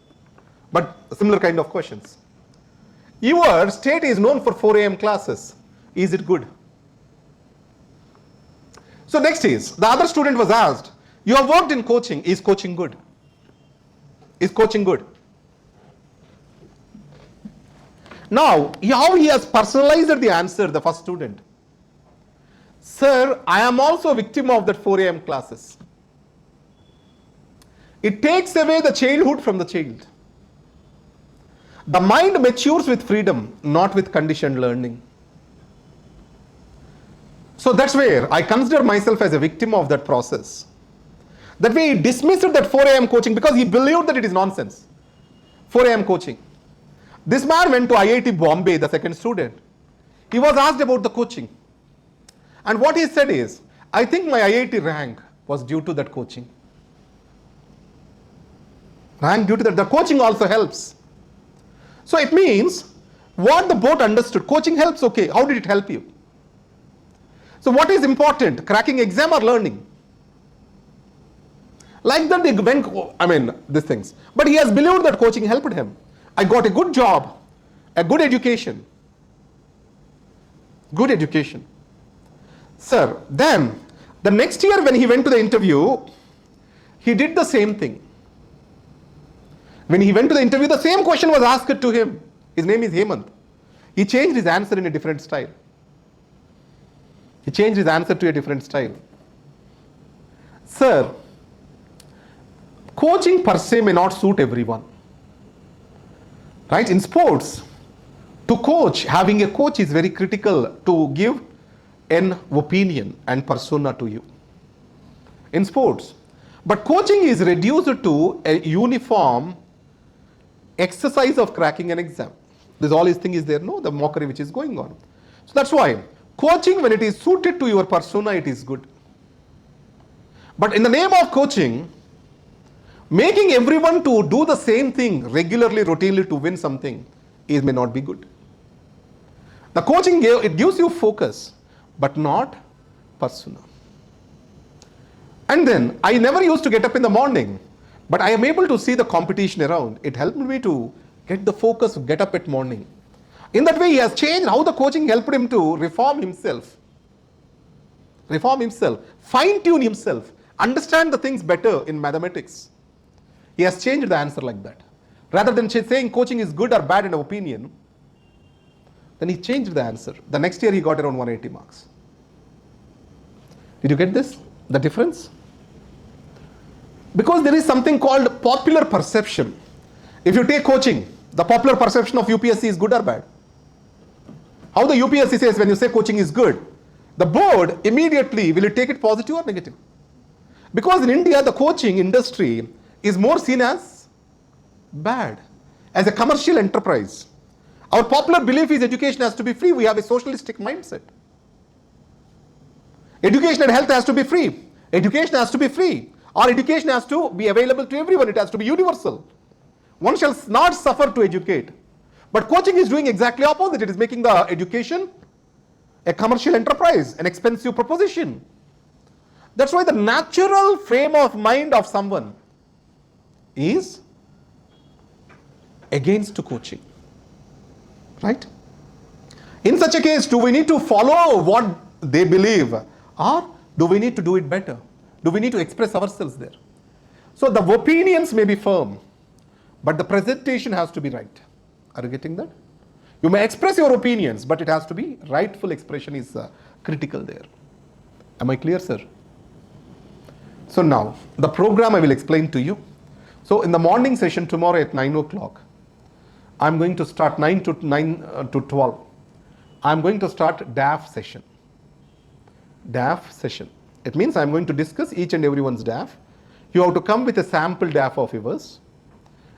But similar kind of questions. Your state is known for 4 a.m. classes. Is it good? So next is, the other student was asked, you have worked in coaching, is coaching good? Is coaching good? Now, how he has personalized the answer, the first student. Sir, I am also a victim of that 4 a.m. classes. It takes away the childhood from the child. The mind matures with freedom, not with conditioned learning. So that's where I consider myself as a victim of that process. That way he dismissed that 4 a.m. coaching because he believed that it is nonsense. 4 a.m. coaching. This man went to IIT Bombay, the second student. He was asked about the coaching. And what he said is, I think my IIT rank was due to that coaching. Rank due to that. The coaching also helps. So it means, what the both understood, coaching helps, okay, how did it help you? So what is important, cracking exam or learning? Like that they went, these things. But he has believed that coaching helped him. I got a good job, a good education. Good education. Sir, then, the next year when he went to the interview, he did the same thing. When he went to the interview, the same question was asked to him. His name is Hemant. He changed his answer in a different style. He changed his answer to a different style. Sir, coaching per se may not suit everyone. Right? In sports, to coach, having a coach is very critical to give an opinion and persona to you. In sports. But coaching is reduced to a uniform exercise of cracking an exam. This all this thing is there, no? The mockery which is going on. So that's why coaching, when it is suited to your persona, it is good. But in the name of coaching, making everyone to do the same thing regularly, routinely to win something may not be good. The coaching, it gives you focus, but not persona. And then, I never used to get up in the morning, but I am able to see the competition around. It helped me to get the focus, get up at morning. In that way, he has changed how the coaching helped him to reform himself. Reform himself, fine-tune himself, understand the things better in mathematics. He has changed the answer like that. Rather than saying coaching is good or bad in an opinion, then he changed the answer. The next year he got around 180 marks. Did you get this? The difference? Because there is something called popular perception. If you take coaching, the popular perception of UPSC is good or bad? How the UPSC says when you say coaching is good, the board immediately, will it take it positive or negative? Because in India, the coaching industry is more seen as bad, as a commercial enterprise. Our popular belief is education has to be free. We have a socialistic mindset. Education and health has to be free. Education has to be free. Or education has to be available to everyone. It has to be universal. One shall not suffer to educate. But coaching is doing exactly opposite. It is making the education a commercial enterprise, an expensive proposition. That's why the natural frame of mind of someone is against coaching. Right? In such a case, do we need to follow what they believe, or do we need to do it better? Do we need to express ourselves there? So the opinions may be firm, but the presentation has to be right. Are you getting that? You may express your opinions, but it has to be rightful expression is critical there. Am I clear, sir? So now, the program I will explain to you. So in the morning session tomorrow at 9 o'clock, I'm going to start 9 to 12. I'm going to start DAF session. DAF session. It means I'm going to discuss each and everyone's DAF. You have to come with a sample DAF of yours,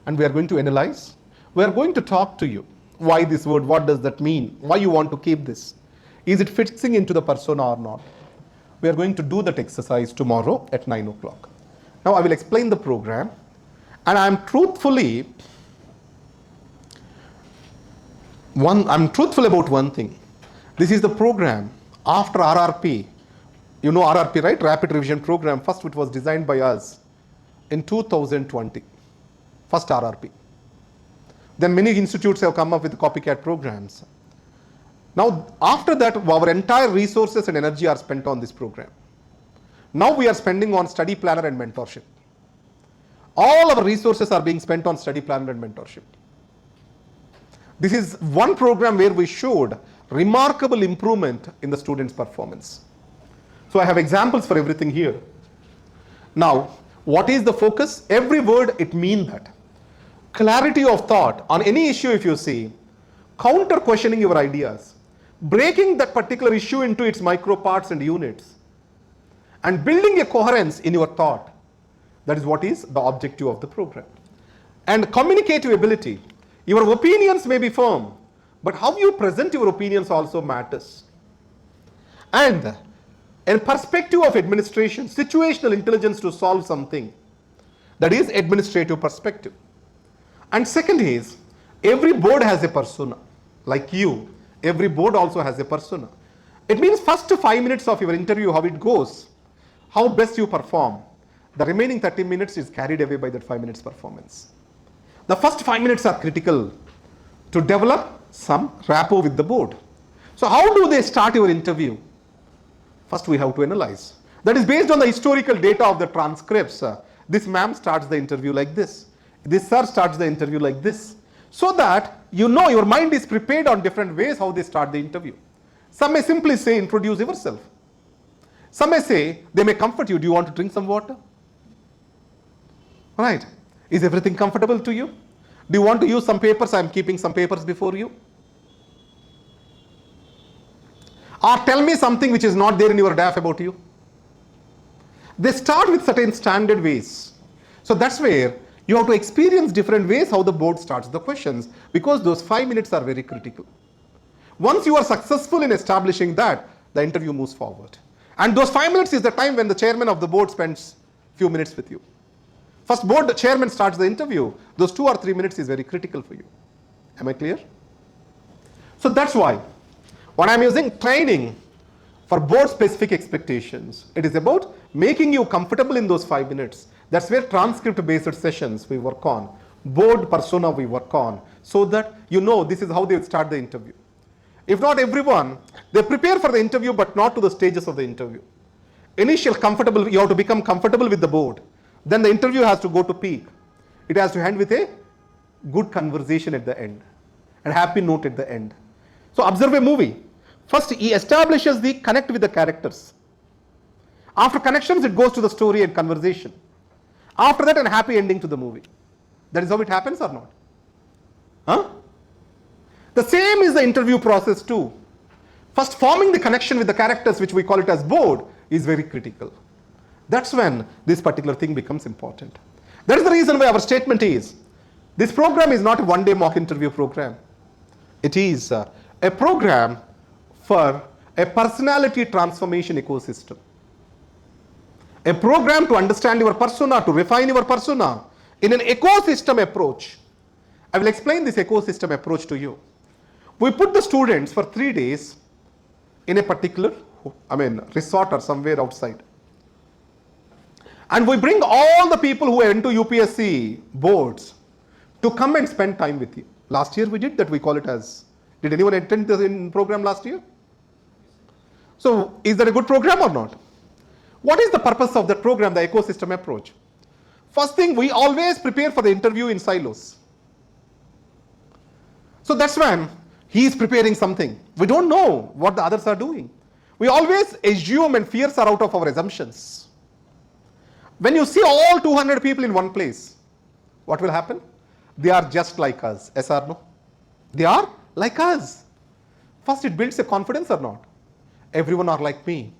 and we are going to analyze. We are going to talk to you. Why this word? What does that mean? Why you want to keep this? Is it fitting into the persona or not? We are going to do that exercise tomorrow at 9 o'clock. Now I will explain the program, and I'm truthful about one thing. This is the program after RRP. You know RRP, right? Rapid Revision Program. First it was designed by us in 2020. First RRP. Then many institutes have come up with copycat programs. Now after that, our entire resources and energy are spent on this program. Now we are spending on study planner and mentorship. All our resources are being spent on study planner and mentorship. This is one program where we showed remarkable improvement in the students' performance. So I have examples for everything here. Now, what is the focus? Every word, it means that. Clarity of thought on any issue if you see, counter questioning your ideas, breaking that particular issue into its micro parts and units, and building a coherence in your thought. That is what is the objective of the program. And communicative ability. Your opinions may be firm, but how you present your opinions also matters. And a perspective of administration, situational intelligence to solve something. That is administrative perspective. And second is, every board has a persona. Like you, every board also has a persona. It means first 5 minutes of your interview, how it goes, how best you perform. The remaining 30 minutes is carried away by that 5 minutes performance. The first 5 minutes are critical to develop some rapport with the board. So how do they start your interview? First we have to analyze. That is based on the historical data of the transcripts. This ma'am starts the interview like this. This sir starts the interview like this. So that you know your mind is prepared on different ways how they start the interview. Some may simply say, introduce yourself. Some may say, they may comfort you. Do you want to drink some water? Right. Is everything comfortable to you? Do you want to use some papers? I am keeping some papers before you. Or tell me something which is not there in your DAF about you. They start with certain standard ways. So that's where you have to experience different ways how the board starts the questions, because those 5 minutes are very critical. Once you are successful in establishing that, the interview moves forward. And those 5 minutes is the time when the chairman of the board spends few minutes with you. First board chairman starts the interview. Those 2 or 3 minutes is very critical for you. Am I clear? So that's why when I'm using training for board specific expectations, it is about making you comfortable in those 5 minutes. That's where transcript based sessions we work on, board persona we work on, so that you know this is how they would start the interview. If not everyone, they prepare for the interview but not to the stages of the interview. initial comfortable, you have to become comfortable with the board. Then the interview has to go to peak. It has to end with a good conversation at the end and happy note at the end. So observe a movie. First, he establishes the connect with the characters. After connections, it goes to the story and conversation. After that, a happy ending to the movie. That is how it happens or not? Huh? The same is the interview process too. First, forming the connection with the characters, which we call it as board, is very critical. That's when this particular thing becomes important. That is the reason why our statement is, this program is not a one-day mock interview program. It is a program for a personality transformation ecosystem. A program to understand your persona, to refine your persona in an ecosystem approach. I will explain this ecosystem approach to you. We put the students for 3 days in a particular, resort or somewhere outside. And we bring all the people who are into UPSC boards to come and spend time with you. Last year we did that, we call it as, did anyone attend the program last year? So is that a good program or not? What is the purpose of that program, the ecosystem approach? First thing, we always prepare for the interview in silos. So that's when he is preparing something. We don't know what the others are doing. We always assume, and fears are out of our assumptions. When you see all 200 people in one place, what will happen? They are just like us, yes or no? They are like us. First, it builds a confidence or not? Everyone are like me.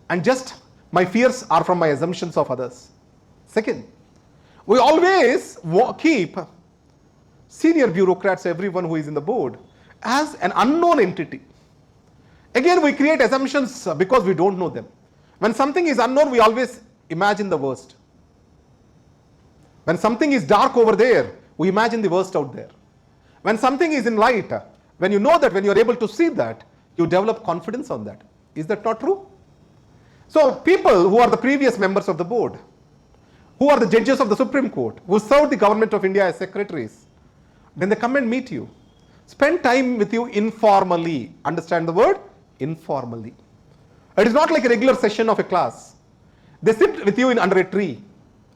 And just my fears are from my assumptions of others. Second, we always keep senior bureaucrats, everyone who is in the board, as an unknown entity. Again, we create assumptions because we don't know them. When something is unknown, we always imagine the worst. When something is dark over there, we imagine the worst out there. When something is in light, when you know that, when you are able to see that, you develop confidence on that. Is that not true? So people who are the previous members of the board, who are the judges of the Supreme Court, who served the government of India as secretaries, when they come and meet you, spend time with you informally. Understand the word? Informally. It is not like a regular session of a class. They sit with you under a tree,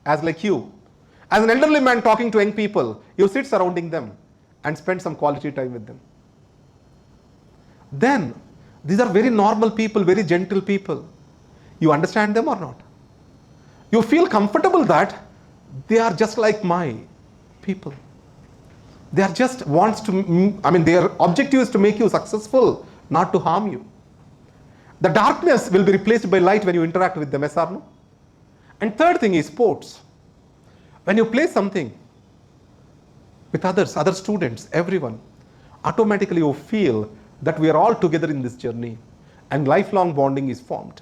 as like you. As an elderly man talking to young people, you sit surrounding them and spend some quality time with them. Then, these are very normal people, very gentle people. You understand them or not? You feel comfortable that they are just like my people. They are just their objective is to make you successful, not to harm you. The darkness will be replaced by light when you interact with them, yes or no? And third thing is sports. When you play something with others, other students, everyone, automatically you feel that we are all together in this journey and lifelong bonding is formed.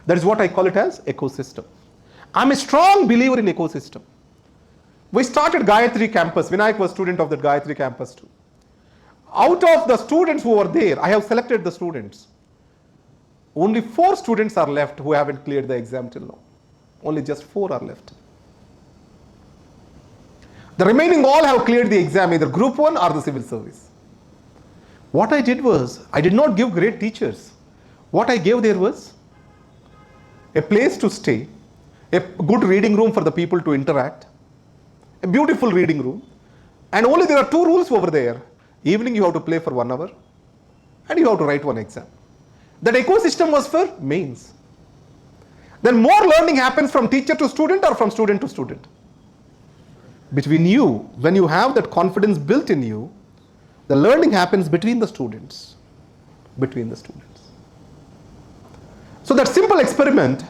That is what I call it as ecosystem. I'm a strong believer in ecosystem. We started Gayatri campus. Vinayak was student of that Gayatri campus too. Out of the students who were there, I have selected the students. Only 4 students are left who haven't cleared the exam till now. Only just 4 are left. The remaining all have cleared the exam, either group 1 or the civil service. What I did was, I did not give great teachers. What I gave there was a place to stay, a good reading room for the people to interact, a beautiful reading room, and only there are 2 rules over there. Evening you have to play for 1 hour and you have to write 1 exam. That ecosystem was for mains. Then more learning happens from teacher to student or from student to student. Between you, when you have that confidence built in you, the learning happens between the students. Between the students. So that simple experiment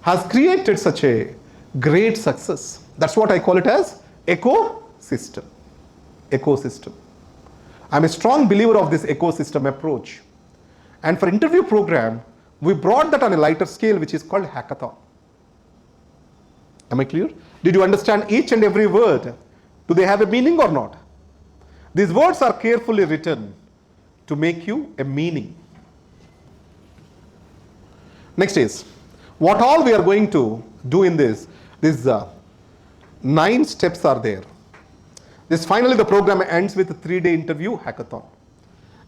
has created such a great success. That's what I call it as ecosystem. Ecosystem. I'm a strong believer of this ecosystem approach. And for interview program, we brought that on a lighter scale, which is called hackathon. Am I clear? Did you understand each and every word? Do they have a meaning or not? These words are carefully written to make you a meaning. Next is, what all we are going to do in this, these 9 steps are there. This finally the program ends with a 3-day interview hackathon.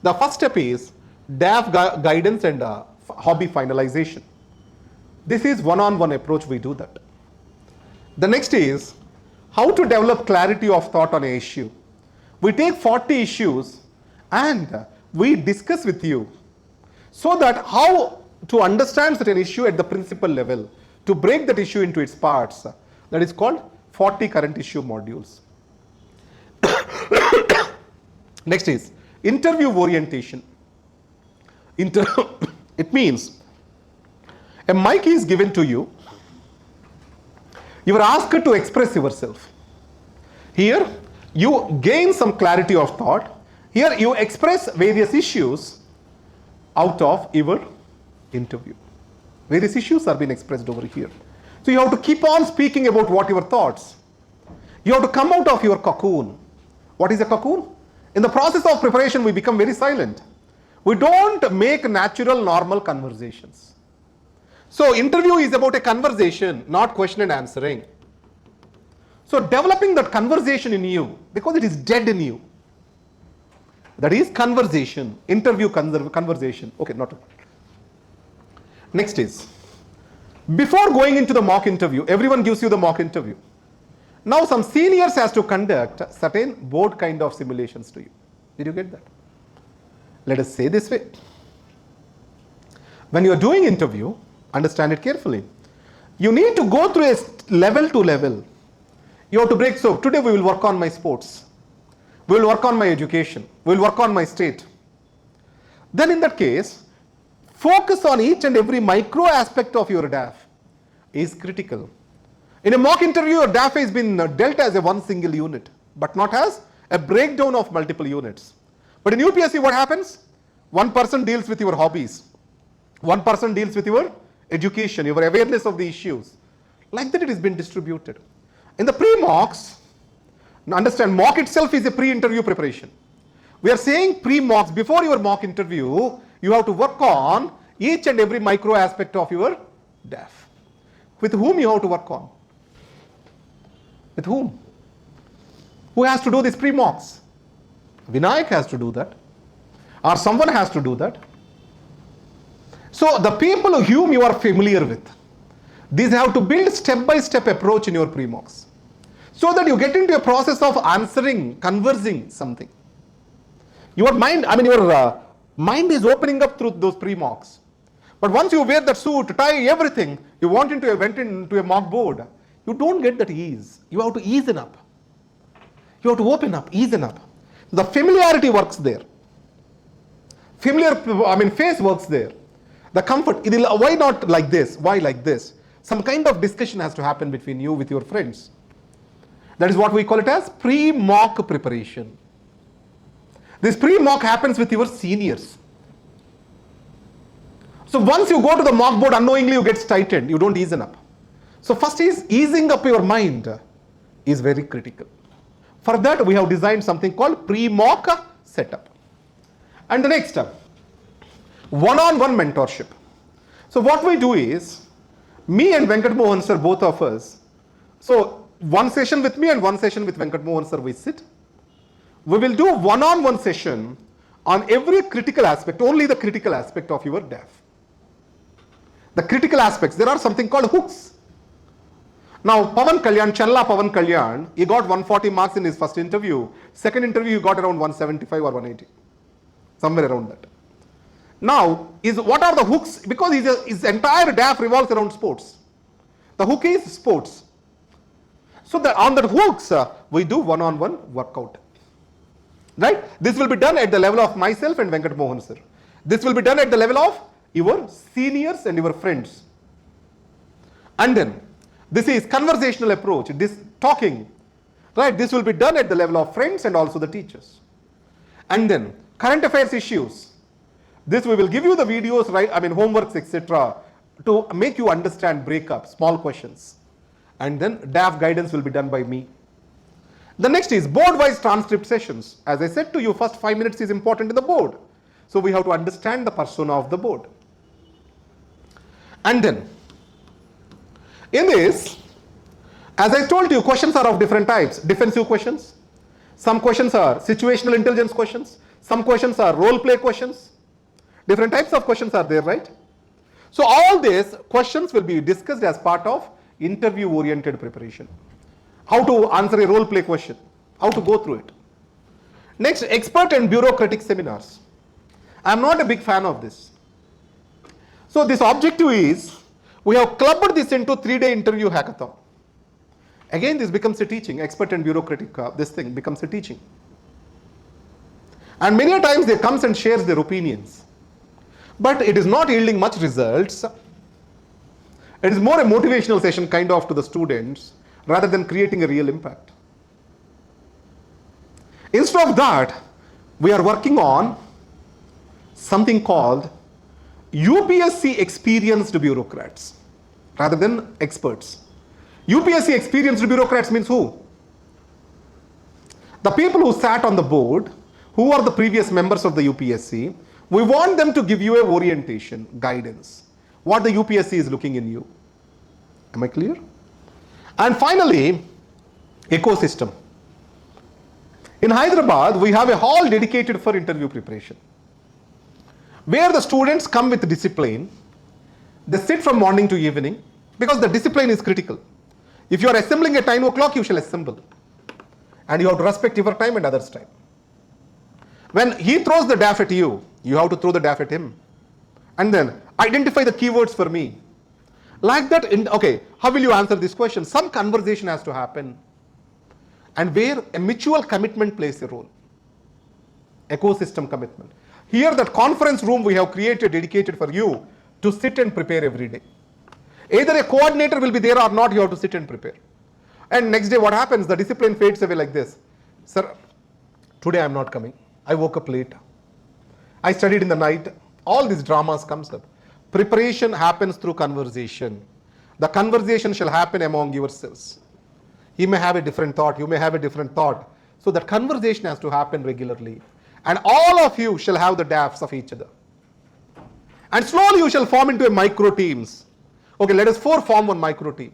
The first step is DAF guidance and hobby finalization. This is one-on-one approach, we do that. The next is how to develop clarity of thought on an issue. We take 40 issues and we discuss with you so that how to understand certain issue at the principal level, to break that issue into its parts. That is called 40 current issue modules. Next is interview orientation. It means a mic is given to you. You are asked to express yourself. Here you gain some clarity of thought. Here you express various issues out of your interview. Various issues are being expressed over here. So you have to keep on speaking about what your thoughts. You have to come out of your cocoon. What is a cocoon? In the process of preparation, we become very silent. We don't make natural, normal conversations. So interview is about a conversation, not question and answering. So developing that conversation in you, because it is dead in you. That is conversation, interview conversation. Okay, not. Next is, before going into the mock interview, everyone gives you the mock interview. Now some seniors has to conduct certain board kind of simulations to you. Did you get that? Let us say this way. When you are doing interview, understand it carefully. You need to go through a level to level. You have to break. So today we will work on my sports. We will work on my education. We will work on my state. Then in that case, focus on each and every micro aspect of your DAF is critical. In a mock interview, your DAF has been dealt as a one single unit, but not as a breakdown of multiple units. But in UPSC, what happens? One person deals with your hobbies. One person deals with your education, your awareness of the issues. Like that it has been distributed. In the pre-mocks, understand, mock itself is a pre-interview preparation. We are saying pre-mocks, before your mock interview, you have to work on each and every micro aspect of your DAF. With whom you have to work on? With whom? Who has to do these pre-mocks? Vinayak has to do that. Or someone has to do that. So the people whom you are familiar with, these have to build step-by-step approach in your pre-mocks. So that you get into a process of answering, conversing something. Your mind, your mind is opening up through those pre-mocks. But once you wear that suit, tie, everything, you went into a mock board, you don't get that ease. You have to ease up. You have to open up, ease up. The familiarity works there. Face works there. The comfort, why not like this? Why like this? Some kind of discussion has to happen between you with your friends. That is what we call it as pre-mock preparation. This pre-mock happens with your seniors. So once you go to the mock board, unknowingly you get tightened, you don't ease up. So first is easing up your mind is very critical. For that we have designed something called pre-mock setup. And the next, one-on-one mentorship. So what we do is, me and Venkat Mohan sir, both of us, so one session with me and one session with Venkat Mohan sir, we sit. We will do one-on-one session on every critical aspect, only the critical aspect of your DAF. The critical aspects, there are something called hooks. Now, Challa Pavan Kalyan, he got 140 marks in his first interview. Second interview, he got around 175 or 180. Somewhere around that. Now, what are the hooks? Because his entire DAF revolves around sports. The hook is sports. So on that hooks, we do one-on-one workout. Right? This will be done at the level of myself and Venkat Mohan sir. This will be done at the level of your seniors and your friends. And then, this is conversational approach, this talking. Right? This will be done at the level of friends and also the teachers. And then, current affairs issues. This we will give you the videos, right? Homeworks, etc. to make you understand breakup, small questions. And then DAF guidance will be done by me. The next is board-wise transcript sessions. As I said to you, first 5 minutes is important in the board. So we have to understand the persona of the board. And then, in this, as I told you, questions are of different types. Defensive questions. Some questions are situational intelligence questions. Some questions are role play questions. Different types of questions are there, right? So all these questions will be discussed as part of interview-oriented preparation. How to answer a role play question, how to go through it. Next, expert and bureaucratic seminars. I'm not a big fan of this. So this objective is, we have clubbed this into 3-day interview hackathon. Again, this becomes a teaching, expert and bureaucratic, this thing becomes a teaching. And many times they comes and shares their opinions. But it is not yielding much results. It is more a motivational session kind of to the students rather than creating a real impact. Instead of that, we are working on something called UPSC experienced bureaucrats rather than experts. UPSC experienced bureaucrats means who? The people who sat on the board, who are the previous members of the UPSC. We want them to give you a orientation, guidance, what the UPSC is looking in you. Am I clear? And finally, ecosystem. In Hyderabad, we have a hall dedicated for interview preparation, where the students come with discipline. They sit from morning to evening, because the discipline is critical. If you are assembling at 9 o'clock, you shall assemble. And you have to respect your time and others' time. When he throws the DAF at you, you have to throw the DAF at him. And then identify the keywords for me. Like that, okay, how will you answer this question? Some conversation has to happen. And where a mutual commitment plays a role. Ecosystem commitment. Here, that conference room we have created dedicated for you to sit and prepare every day. Either a coordinator will be there or not, you have to sit and prepare. And next day what happens? The discipline fades away like this. Sir, today I am not coming. I woke up late. I studied in the night. All these dramas comes up. Preparation happens through conversation. The conversation shall happen among yourselves. He may have a different thought, you may have a different thought. So that conversation has to happen regularly. And all of you shall have the DAFs of each other. And slowly you shall form into a micro teams. Okay, let us form one micro team.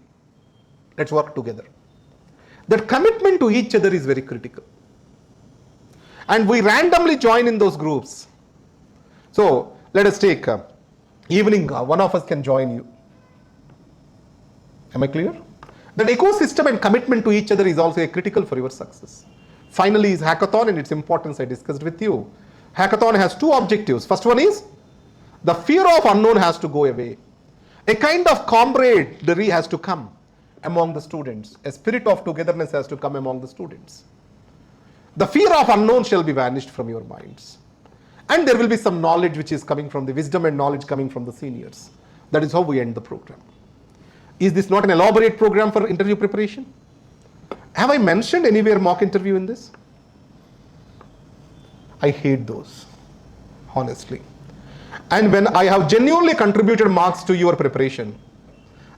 Let's work together. That commitment to each other is very critical. And we randomly join in those groups. So let us take evening, one of us can join you. Am I clear? That ecosystem and commitment to each other is also critical for your success. Finally is hackathon and its importance I discussed with you. Hackathon has two objectives. First one is, the fear of unknown has to go away. A kind of camaraderie has to come among the students. A spirit of togetherness has to come among the students. The fear of unknown shall be vanished from your minds. And there will be some knowledge which is coming from the wisdom and knowledge coming from the seniors. That is how we end the program. Is this not an elaborate program for interview preparation? Have I mentioned anywhere mock interview in this? I hate those, honestly. And when I have genuinely contributed marks to your preparation,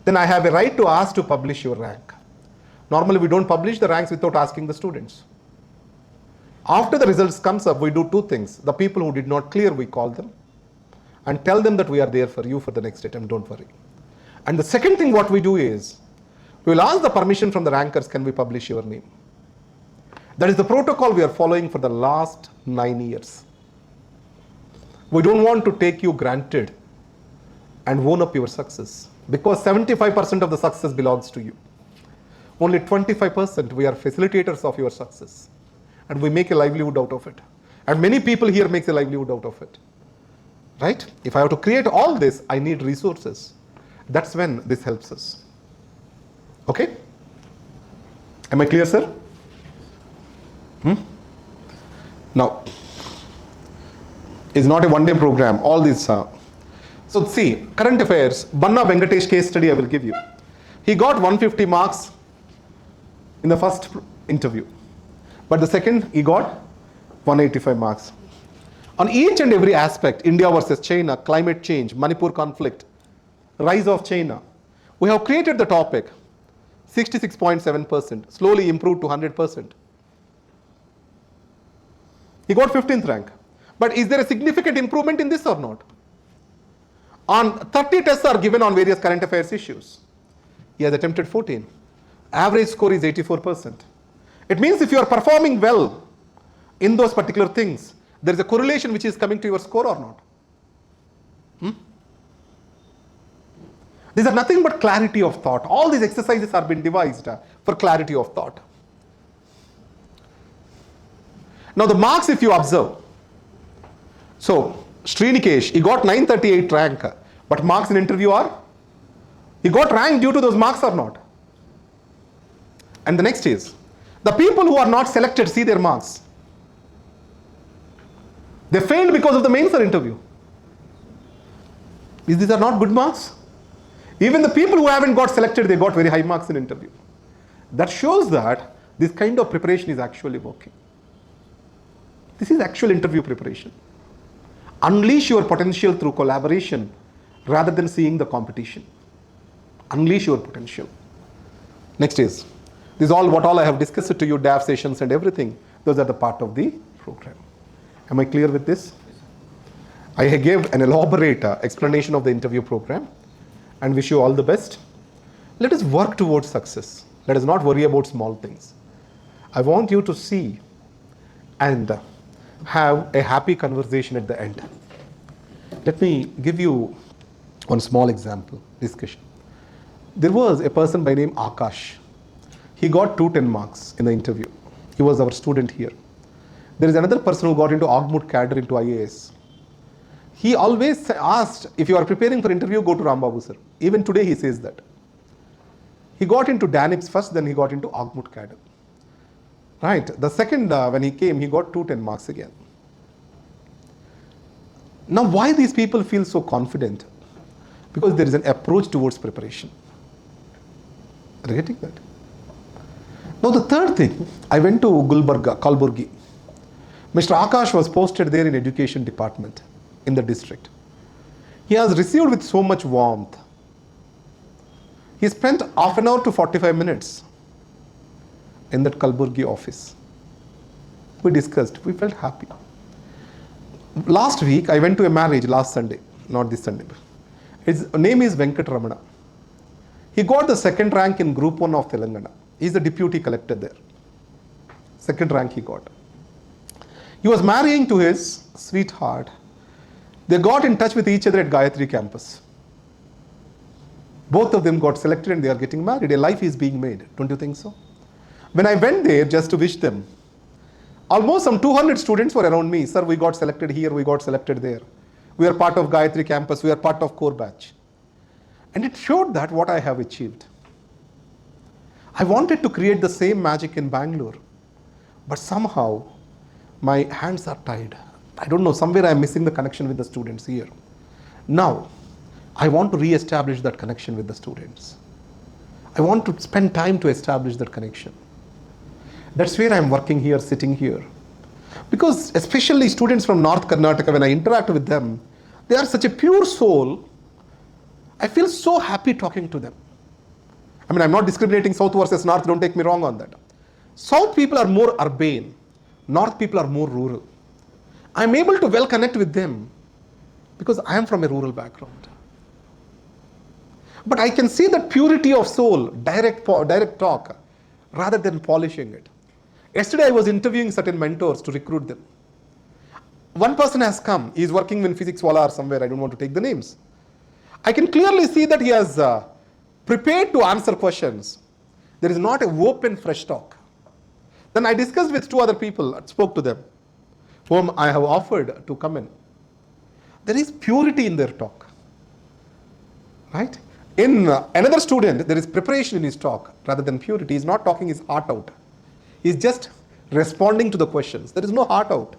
then I have a right to ask to publish your rank. Normally we don't publish the ranks without asking the students. After the results comes up, we do two things. The people who did not clear, we call them and tell them that we are there for you for the next attempt, don't worry. And the second thing what we do is, we will ask the permission from the rankers, can we publish your name? That is the protocol we are following for the last 9 years. We don't want to take you granted and own up your success, because 75% of the success belongs to you. Only 25% we are facilitators of your success, and we make a livelihood out of it. And many people here make a livelihood out of it. Right? If I have to create all this, I need resources. That's when this helps us. Okay? Am I clear, sir? Now, it's not a one-day program. All these. So see, current affairs, Banna Venkatesh case study I will give you. He got 150 marks in the first interview. But the second, he got 185 marks. On each and every aspect, India versus China, climate change, Manipur conflict, rise of China, we have created the topic, 66.7%, slowly improved to 100%. He got 15th rank. But is there a significant improvement in this or not? On 30 tests are given on various current affairs issues. He has attempted 14. Average score is 84%. It means if you are performing well in those particular things, there is a correlation which is coming to your score or not. These are nothing but clarity of thought. All these exercises are been devised for clarity of thought. Now the marks, if you observe. So, Srinikesh, he got 938 rank, but marks in interview are? He got rank due to those marks or not? And the next is, the people who are not selected, see their marks. They failed because of the mains or interview. These are not good marks. Even the people who haven't got selected, they got very high marks in interview. That shows that this kind of preparation is actually working. This is actual interview preparation. Unleash your potential through collaboration rather than seeing the competition. Unleash your potential. Next is, this is what all I have discussed to you, DAF sessions and everything. Those are the part of the program. Am I clear with this? I gave an elaborate explanation of the interview program and wish you all the best. Let us work towards success. Let us not worry about small things. I want you to see and have a happy conversation at the end. Let me give you one small example, discussion. There was a person by name Akash. He got 210 marks in the interview. He was our student here. There is another person who got into Augmut cadre into IAS. He always asked, if you are preparing for interview, go to Babu sir. Even today he says that. He got into DANIPS first, then he got into Augmut cadre. Right, the second when he came, he got 210 marks again. Now why these people feel so confident? Because there is an approach towards preparation. Are you getting that? Now the third thing, I went to Kalburgi. Mr. Akash was posted there in education department in the district. He has received with so much warmth. He spent half an hour to 45 minutes in that Kalburgi office. We discussed, we felt happy. Last week, I went to a marriage last Sunday, not this Sunday. His name is Venkat Ramana. He got the second rank in Group 1 of Telangana. He's the deputy collector there. Second rank he got. He was marrying to his sweetheart. They got in touch with each other at Gayatri campus. Both of them got selected and they are getting married. A life is being made. Don't you think so? When I went there just to wish them, almost some 200 students were around me. Sir, we got selected here, we got selected there. We are part of Gayatri campus, we are part of core batch. And it showed that what I have achieved. I wanted to create the same magic in Bangalore, but somehow my hands are tied. I don't know, somewhere I'm missing the connection with the students here. Now, I want to re-establish that connection with the students. I want to spend time to establish that connection. That's where I'm working here, sitting here. Because especially students from North Karnataka, when I interact with them, they are such a pure soul. I feel so happy talking to them. I mean, I'm not discriminating South versus North, don't take me wrong on that. South people are more urbane, North people are more rural. I'm able to well connect with them because I am from a rural background. But I can see that purity of soul, direct talk, rather than polishing it. Yesterday I was interviewing certain mentors to recruit them. One person has come, he is working in Physics Wala or somewhere, I don't want to take the names. I can clearly see that he has prepared to answer questions. There is not a open fresh talk. Then I discussed with two other people, spoke to them, whom I have offered to come in. There is purity in their talk, right? In another student, there is preparation in his talk rather than purity. He is not talking his heart out. He is just responding to the questions. There is no heart out.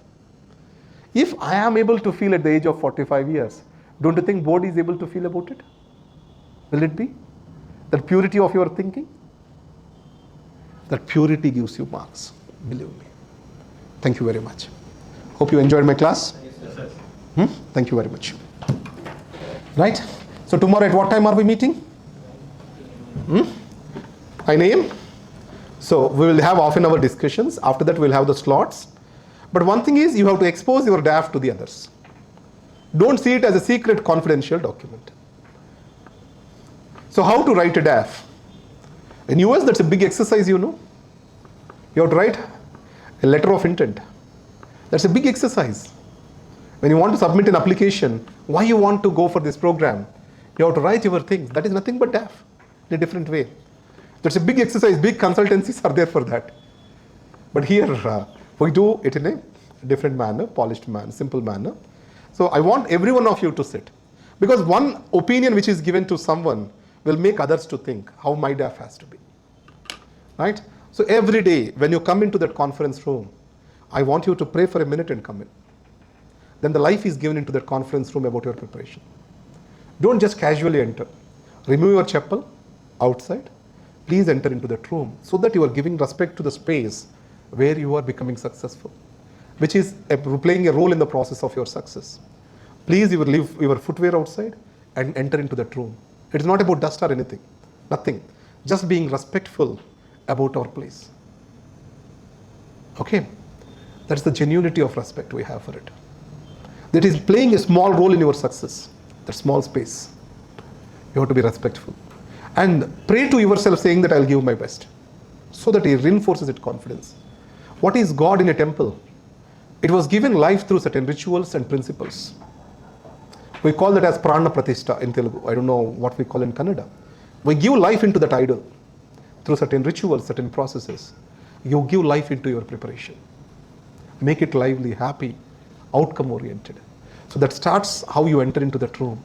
If I am able to feel at the age of 45 years, don't you think board is able to feel about it? Will it be? That purity of your thinking? That purity gives you marks, believe me. Thank you very much. Hope you enjoyed my class. Yes, Thank you very much. Right? So tomorrow at what time are we meeting? 9 a.m. So we will have half an hour discussions. After that we'll have the slots. But one thing is you have to expose your draft to the others. Don't see it as a secret confidential document. So how to write a DAF? In US, that's a big exercise, you know. You have to write a letter of intent. That's a big exercise. When you want to submit an application, why you want to go for this program? You have to write your things. That is nothing but DAF in a different way. That's a big exercise. Big consultancies are there for that. But here we do it in a different manner, polished manner, simple manner. So I want every one of you to sit. Because one opinion which is given to someone will make others to think how my DAF has to be. Right? So every day when you come into that conference room, I want you to pray for a minute and come in. Then the life is given into that conference room about your preparation. Don't just casually enter. Remove your chappal outside. Please enter into that room so that you are giving respect to the space where you are becoming successful, which is playing a role in the process of your success. Please, you will leave your footwear outside and enter into that room. It is not about dust or anything, nothing. Just being respectful about our place. Okay? That's the genuinity of respect we have for it. That is playing a small role in your success, that small space. You have to be respectful. And pray to yourself saying that I'll give my best, so that it reinforces its confidence. What is God in a temple? It was given life through certain rituals and principles. We call that as prana pratishtha in Telugu. I don't know what we call in Kannada. We give life into that idol through certain rituals, certain processes. You give life into your preparation. Make it lively, happy, outcome oriented. So that starts how you enter into that room.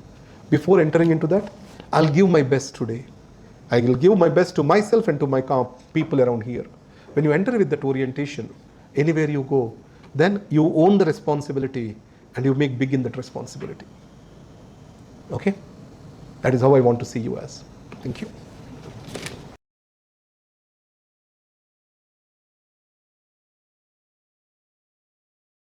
Before entering into that, I'll give my best today. I will give my best to myself and to my people around here. When you enter with that orientation, anywhere you go, then you own the responsibility and you make big in that responsibility. Okay? That is how I want to see you as. Thank you.